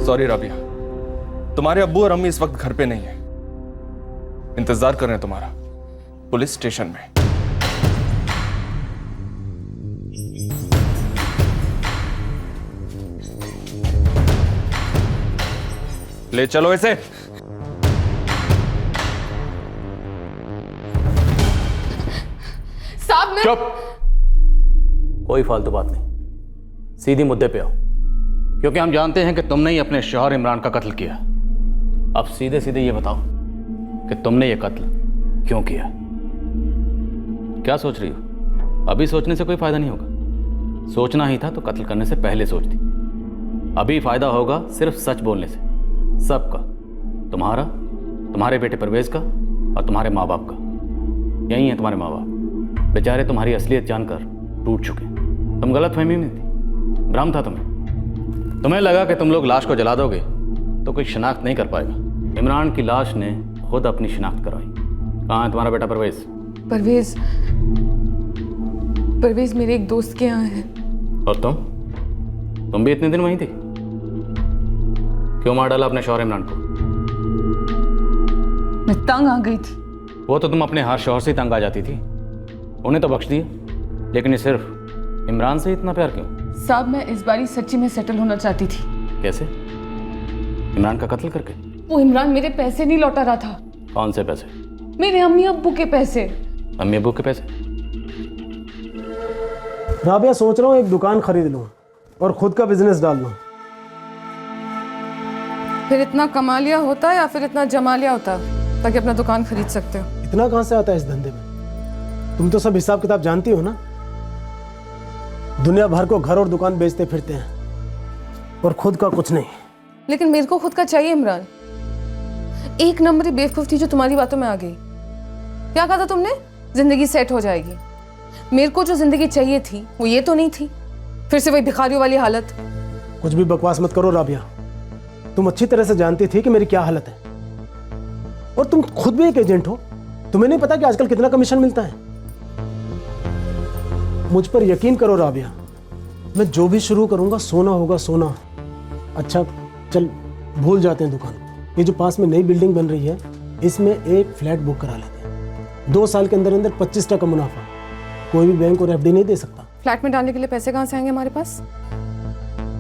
सॉरी राबिया, तुम्हारे अब्बू और अम्मी इस वक्त घर पे नहीं है, इंतजार कर रहे हैं तुम्हारा पुलिस स्टेशन में। ले चलो इसे। साहब मैं चुप। कोई फालतू बात नहीं, सीधी मुद्दे पे आओ, क्योंकि हम जानते हैं कि तुमने ही अपने शौहर इमरान का कत्ल किया। अब सीधे सीधे ये बताओ कि तुमने ये कत्ल क्यों किया। क्या सोच रही हो? अभी सोचने से कोई फायदा नहीं होगा। सोचना ही था तो कत्ल करने से पहले सोचती। अभी फायदा होगा सिर्फ सच बोलने से, सबका, तुम्हारा, तुम्हारे बेटे परवेज का और तुम्हारे माँ बाप का। यही है तुम्हारे माँ बाप, बेचारे तुम्हारी असलियत जानकर टूट चुके। तुम गलतफहमी में थी, भ्रम था तुम्हें लगा कि तुम लोग लाश को जला दोगे तो कोई शिनाख्त नहीं कर पाएगा। इमरान की लाश ने खुद अपनी शिनाख्त करवाई। कहाँ है तुम्हारा बेटा परवेज? परवेज मेरे एक दोस्त के यहाँ है। और तुम भी इतने दिन वहीं थी? क्यों मार डाला अपने शौहर इमरान को? मैं तंग आ गई थी। वो तो तुम अपने हर शौहर से तंग आ जाती थी, उन्हें तो बख्श दिया, लेकिन ये सिर्फ इमरान से इतना प्यार क्यों? साहब मैं इस बारी सच्ची में सेटल होना चाहती थी। कैसे? इमरान का कत्ल करके? वो इमरान मेरे पैसे नहीं लौटा रहा था। कौन से पैसे? मेरे अम्मी अब्बू के पैसे। अम्मी अब्बू के पैसे? राबिया, सोच रहा हूँ एक दुकान खरीद लूँ और खुद का बिजनेस डाल लूँ। फिर इतना कमा लिया होता या फिर इतना जमा लिया होता ताकि अपना दुकान खरीद सकते हो? इतना कहाँ से आता है इस धंधे में? तुम तो सब हिसाब किताब जानती हो ना। दुनिया भर को घर और दुकान बेचते फिरते हैं और खुद का कुछ नहीं। लेकिन मेरे को खुद का चाहिए इमरान। एक नंबर बेवकूफ थी जो तुम्हारी बातों में आ गई। क्या कहा था तुमने? जिंदगी सेट हो जाएगी। मेरे को जो जिंदगी चाहिए थी वो ये तो नहीं थी, फिर से वही भिखारियों वाली हालत। कुछ भी बकवास मत करो राबिया, तुम अच्छी तरह से जानती थी कि मेरी क्या हालत है, और तुम खुद भी एक एजेंट हो। तुम्हें नहीं पता कि आजकल कितना कमीशन मिलता है? मुझ पर यकीन करो राबिया, मैं जो भी शुरू करूंगा सोना होगा सोना। अच्छा चल भूल जाते हैं दुकान। ये जो पास में नई बिल्डिंग बन रही है इसमें एक फ्लैट बुक करा लेते हैं। 2 साल के अंदर अंदर 25% मुनाफा। कोई भी बैंक और एफडी नहीं दे सकता। फ्लैट में डालने के लिए पैसे कहाँ से आएंगे हमारे पास?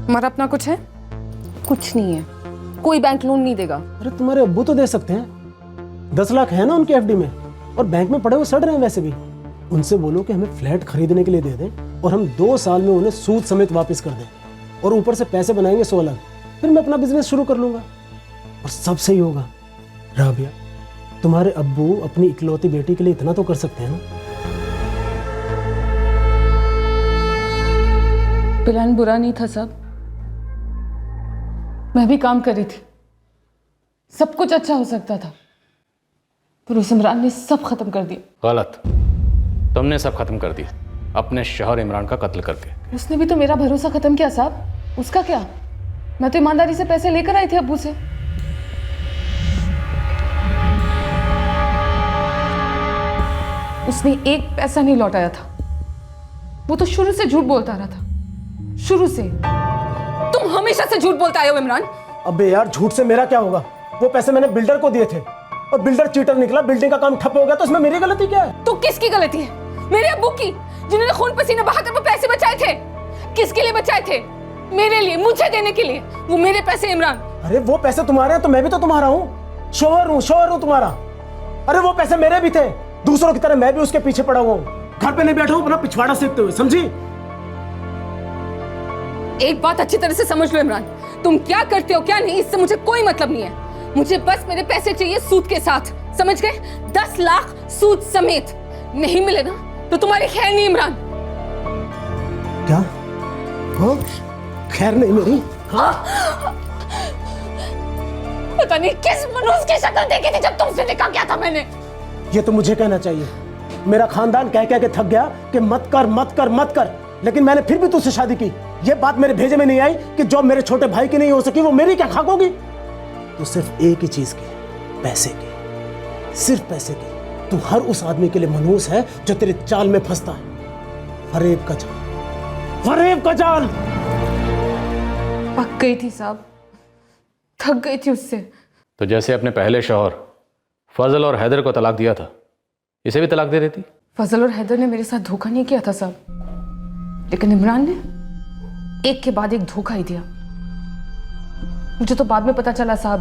हमारा अपना कुछ है? कुछ नहीं है, कोई बैंक लोन नहीं देगा। अरे तुम्हारे अब्बू तो दे सकते हैं, 10 लाख है ना उनके एफडी में, और बैंक में पड़े हुए सड़ रहे हैं वैसे भी। उनसे बोलो कि हमें फ्लैट खरीदने के लिए दे दें और हम 2 साल में उन्हें सूद समेत वापस कर दें, और ऊपर से पैसे बनाएंगे 100 लाख। फिर मैं अपना बिजनेस शुरू कर लूंगा और सब सही होगा। राबिया, तुम्हारे अब्बू अपनी इकलौती बेटी के लिए इतना तो कर सकते हैं ना। प्लान बुरा नहीं था सब, मैं भी काम कर रही थी, सब कुछ अच्छा हो सकता था, पर उस इमरान ने सब खत्म कर दिया। गलत, तुमने सब खत्म कर दिया अपने शौहर इमरान का कत्ल करके। उसने भी तो मेरा भरोसा खत्म किया साहब। उसका क्या? मैं तो ईमानदारी से पैसे लेकर आई थी अब्बू से। उसने एक पैसा नहीं लौटाया था। वो तो शुरू से झूठ बोलता रहा था, शुरू से। तुम हमेशा से झूठ बोलता आए हो इमरान। अबे यार, झूठ से मेरा क्या होगा? वो पैसे मैंने बिल्डर को दिए थे और बिल्डर चीटर निकला, बिल्डिंग का काम ठप हो गया, तो इसमें मेरी गलती क्या है? तो किसकी गलती है? मेरे अब्बू की, जिन्होंने खून पसीना बहाकर वो पैसे बचाए थे। किसके लिए बचाए थे? मेरे लिए, मुझे देने के लिए। वो मेरे पैसे इमरान। अरे वो पैसे तुम्हारे हैं तो मैं भी तो तुम्हारा हूँ, शौहर हूँ तुम्हारा। अरे वो पैसे मेरे भी थे, दूसरों की तरह मैं भी उसके पीछे पड़ा हुआ हूँ। घर पे नहीं बैठा हूँ अपना पिछवाड़ा सीखते हुए, समझी? एक बात अच्छी तरह से समझ लो इमरान, तुम क्या करते हो क्या नहीं इससे मुझे कोई मतलब नहीं है। मुझे बस मेरे पैसे चाहिए सूद के साथ, समझ गए? 10 लाख सूद समेत। नहीं मिले ना तो तुम्हारी खैर नहीं इमरान। क्या? हाँ? खैर नहीं मेरी? हाँ? पता नहीं किस मनुष्य की शक्ल देखी थी जब तुमसे निकाह किया था मैंने। ये तो मुझे कहना चाहिए। मेरा खानदान कह कह के थक गया कि मत कर मत कर मत कर, लेकिन मैंने फिर भी तुझसे शादी की। ये बात मेरे भेजे में नहीं आई कि जो मेरे छोटे भाई की नहीं हो सकी वो मेरी क्या खाक होगी? तो सिर्फ एक ही चीज की, पैसे की, सिर्फ पैसे की। तू हर उस आदमी के लिए मनहूस है जो तेरे चाल में फंसता है। फरेब का जाल, फरेब का जाल। पक गई थी साहब, थक गई थी उससे। तो जैसे अपने पहले शौहर फजल और हैदर को तलाक दिया था, इसे भी तलाक दे देती? फजल और हैदर ने मेरे साथ धोखा नहीं किया था साहब, लेकिन इमरान ने एक के बाद एक धोखा ही दिया। मुझे तो बाद में पता चला साहब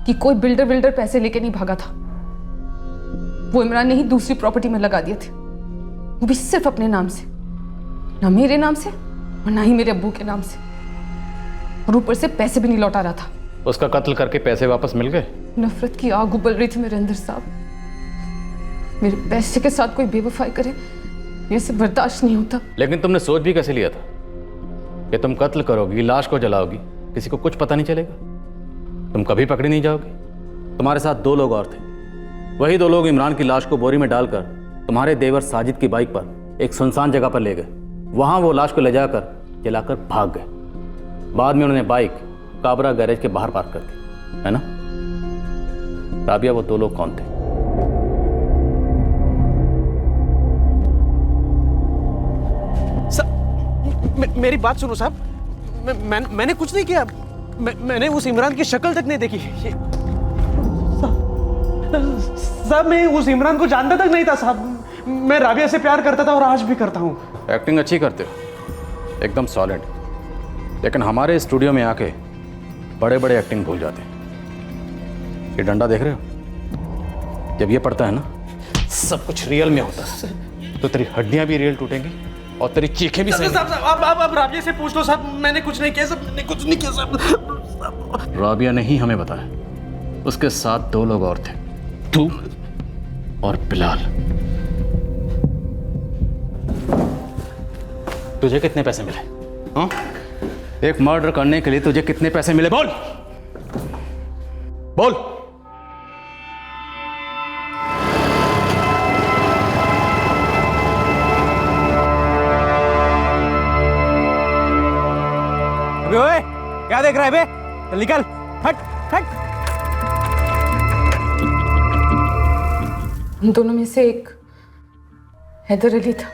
कि कोई बिल्डर पैसे लेके नहीं भागा था। वो इमरान ने ही दूसरी प्रॉपर्टी में लगा दिए थे, वो भी सिर्फ अपने नाम से, ना मेरे नाम से और ना ही मेरे अब्बू के नाम से, और ऊपर से पैसे भी नहीं लौटा रहा था। उसका कत्ल करके पैसे वापस मिल गए? नफरत की आग उबल रही थी मेरे अंदर साहब। मेरे पैसे के साथ कोई बेवफाई करे, मेरे से बर्दाश्त नहीं होता। लेकिन तुमने सोच भी कैसे लिया था कि तुम कत्ल करोगी, लाश को जलाओगी, किसी को कुछ पता नहीं चलेगा, तुम कभी पकड़ी नहीं जाओगी? तुम्हारे साथ 2 लोग और थे, वही 2 लोग इमरान की लाश को बोरी में डालकर तुम्हारे देवर साजिद की बाइक पर एक सुनसान जगह पर ले गए। वहां वो लाश को ले जाकर जलाकर भाग गए। बाद में उन्होंने बाइक काबरा गैरेज के बाहर पार्क कर दी, है ना? राबिया, वो 2 लोग कौन थे? मेरी बात सुनो साहब, मैंने कुछ नहीं किया। मैंने उस इमरान की शक्ल तक नहीं देखी। साहब मैं उस इमरान को जानता तक नहीं था साहब। मैं राबिया से प्यार करता था और आज भी करता हूँ। एक्टिंग अच्छी करते हो, एकदम सॉलिड, लेकिन हमारे स्टूडियो में आके बड़े बड़े एक्टिंग भूल जाते हैं। ये डंडा देख रहे हो? जब ये पड़ता है ना, सब कुछ रियल में होता है, तो तेरी हड्डियां भी रियल टूटेंगी और तेरी चीखें भी सही। आप राबिया से पूछ लो साहब, मैंने कुछ नहीं किया साहब, मैंने कुछ नहीं किया साहब। राबिया ने ही हमें बताया, उसके साथ 2 लोग और थे, तू और बिलाल। तुझे कितने पैसे मिले? हाँ, एक मर्डर करने के लिए तुझे कितने पैसे मिले? बोल बोल। अबे ओए, क्या देख रहा है बे? चल निकल, हट हट। उन दोनों में से एक हैदर अली था।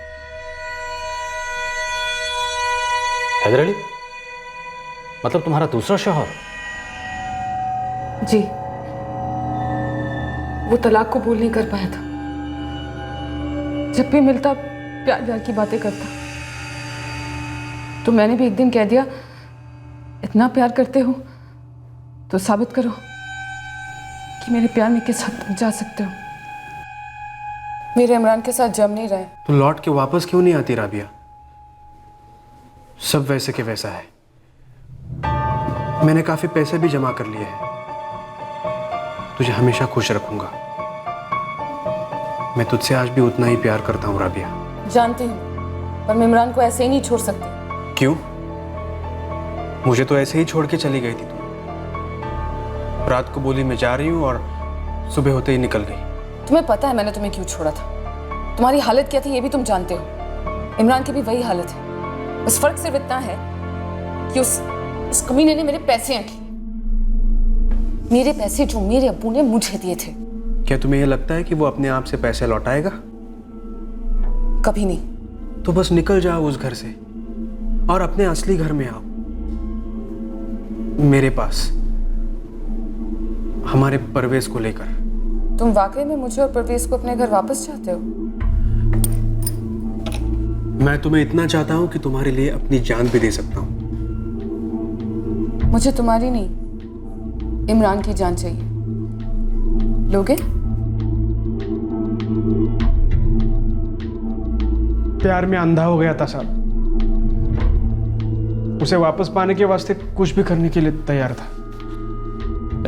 हैदर अली? मतलब तुम्हारा दूसरा शौहर? जी, वो तलाक को कबूल नहीं कर पाया था। जब भी मिलता प्यार प्यार की बातें करता, तो मैंने भी एक दिन कह दिया, इतना प्यार करते हो तो साबित करो कि मेरे प्यार में किस हद तक जा सकते हो। मेरे इमरान के साथ जम नहीं रहे। तो लौट के वापस क्यों नहीं आती राबिया? सब वैसे के वैसा है। मैंने काफी पैसे भी जमा कर लिए हैं। तुझे हमेशा खुश रखूंगा। मैं तुझसे आज भी उतना ही प्यार करता हूँ राबिया। जानती हूँ, पर मैं इमरान को ऐसे ही नहीं छोड़ सकती। क्यों? मुझे तो ऐसे ही छोड़ के चली गई थी तुम। रात को बोली मैं जा रही हूँ और सुबह होते ही निकल गई। तुम्हें पता है मैंने तुम्हें क्यों छोड़ा था? तुम्हारी हालत क्या थी ये भी तुम जानते हो। इमरान की भी वही हालत है, बस फर्क सिर्फ इतना है कि उस कमीने ने मेरे पैसे ऐंठे। मेरे पैसे जो मेरे अब्बू ने मुझे दिए थे। क्या तुम्हें यह लगता है कि वो अपने आप से पैसे लौटाएगा? कभी नहीं। तो बस निकल जाओ उस घर से और अपने असली घर में आओ, मेरे पास, हमारे परवेज को लेकर। तुम वाकई में मुझे और परवेज को अपने घर वापस चाहते हो? मैं तुम्हें इतना चाहता हूं कि तुम्हारे लिए अपनी जान भी दे सकता हूं। मुझे तुम्हारी नहीं, इमरान की जान चाहिए। लोगे? प्यार में अंधा हो गया था साहब। उसे वापस पाने के वास्ते कुछ भी करने के लिए तैयार था।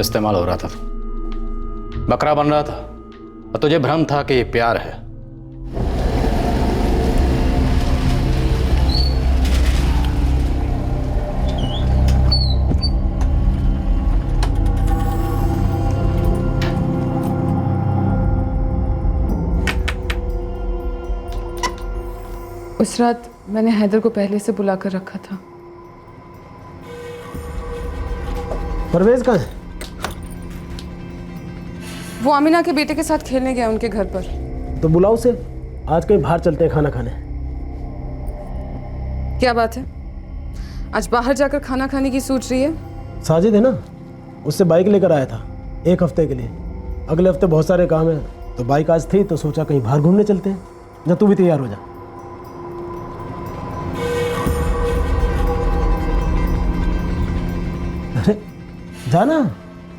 इस्तेमाल हो रहा था, बकरा बन रहा था, और तुझे भ्रम था कि ये प्यार है। उस रात मैंने हैदर को पहले से बुला कर रखा था। परवेज कहाँ है? वो आमिना के बेटे के साथ खेलने गया उनके घर पर। तो बुलाओ उसे, आज कहीं बाहर चलते हैं खाना खाने। क्या बात है, आज बाहर जाकर खाना खाने की सोच रही है? साजिद है ना, उससे बाइक लेकर आया था 1 हफ्ते के लिए। अगले हफ्ते बहुत सारे काम हैं, तो बाइक आज थी तो सोचा कहीं बाहर घूमने चलते हैं। जा तू भी तैयार हो जा। अरे जाना,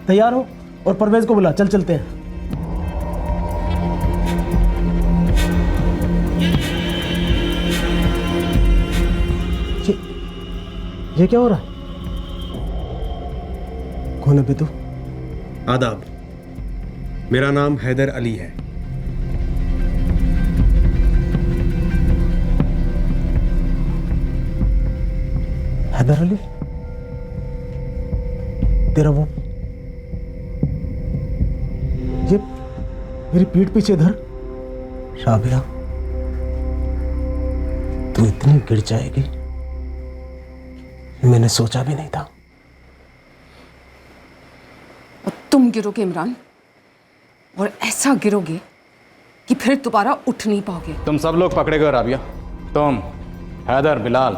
तैयार हो और परवेज को बुला, चल चलते हैं। ये क्या हो रहा है? कौन है बे तू? आदाब, मेरा नाम हैदर अली है। हैदर अली? तेरा वो ये मेरी पीठ पीछे इधर? राबिया, तू इतनी गिर जाएगी मैंने सोचा भी नहीं था। और तुम गिरोगे इमरान, और ऐसा गिरोगे कि फिर दोबारा उठ नहीं पाओगे। तुम सब लोग पकड़े गए राबिया, तुम, हैदर, बिलाल।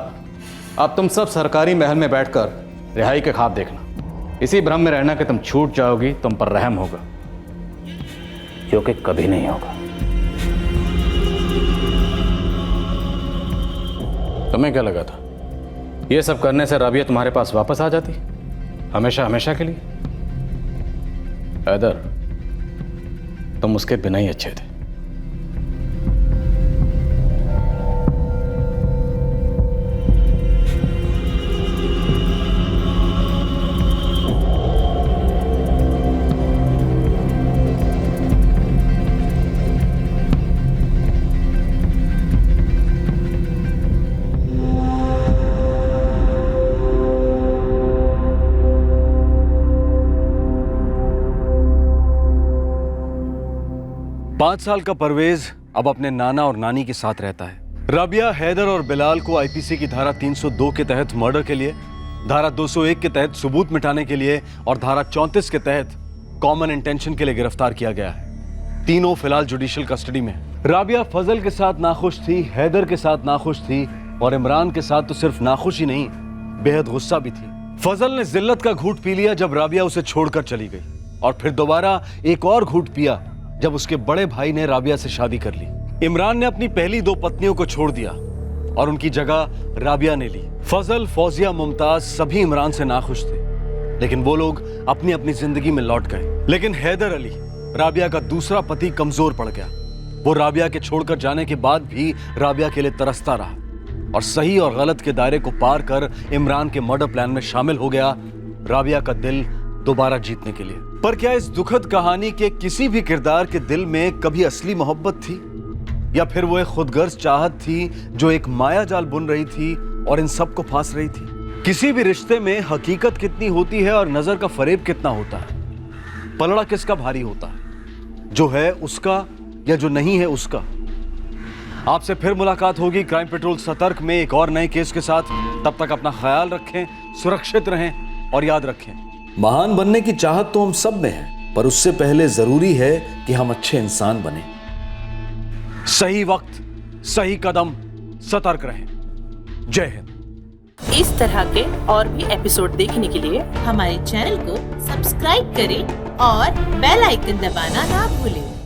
अब तुम सब सरकारी महल में बैठकर रिहाई के ख्वाब देखना। इसी भ्रम में रहना कि तुम छूट जाओगी, तुम पर रहम होगा, जो कि कभी नहीं होगा। तुम्हें क्या लगा था ये सब करने से राबिया तुम्हारे पास वापस आ जाती हमेशा हमेशा के लिए? हैदर, तुम उसके बिना ही अच्छे थे। पांच साल का परवेज अब अपने नाना और नानी के साथ रहता है। राबिया हैदर और बिलाल को आईपीसी की धारा 302 के तहत मर्डर के लिए, धारा 201 के तहत सबूत मिटाने के लिए और धारा 34 के तहत कॉमन इंटेंशन के लिए गिरफ्तार किया गया है। तीनों फिलहाल जुडिशियल कस्टडी में हैं। राबिया फजल के साथ नाखुश थी, हैदर के साथ नाखुश थी और इमरान के साथ तो सिर्फ नाखुश ही नहीं, बेहद गुस्सा भी थी। फजल ने जिल्लत का घूंट पी लिया जब राबिया उसे छोड़कर चली गई, और फिर दोबारा एक और घूंट पिया जब उसके बड़े भाई ने राबिया से शादी कर ली। इमरान ने अपनी पहली 2 पत्नियों को छोड़ दिया और उनकी जगह राबिया ने ली। फजल, फौजिया, मुमताज सभी इमरान से नाखुश थे, लेकिन वो लोग अपनी अपनी जिंदगी में लौट गए। लेकिन हैदर अली, राबिया का दूसरा पति, कमजोर पड़ गया। वो राबिया के छोड़कर जाने के बाद भी राबिया के लिए तरसता रहा और सही और गलत के दायरे को पार कर इमरान के मर्डर प्लान में शामिल हो गया, राबिया का दिल दोबारा जीतने के लिए। पर क्या इस दुखद कहानी के किसी भी किरदार के दिल में कभी असली मोहब्बत थी, या फिर वो एक खुदगर्ज चाहत थी जो एक माया जाल बुन रही थी और इन सब को फांस रही थी? किसी भी रिश्ते में हकीकत कितनी होती है और नजर का फरेब कितना होता है? पलड़ा किसका भारी होता है, जो है उसका या जो नहीं है उसका? आपसे फिर मुलाकात होगी क्राइम पेट्रोल सतर्क में एक और नए केस के साथ। तब तक अपना ख्याल रखें, सुरक्षित रहें और याद रखें, महान बनने की चाहत तो हम सब में है, पर उससे पहले जरूरी है कि हम अच्छे इंसान बने। सही वक्त, सही कदम, सतर्क रहें। जय हिंद। इस तरह के और भी एपिसोड देखने के लिए हमारे चैनल को सब्सक्राइब करें और बेल आइकन दबाना ना भूलें।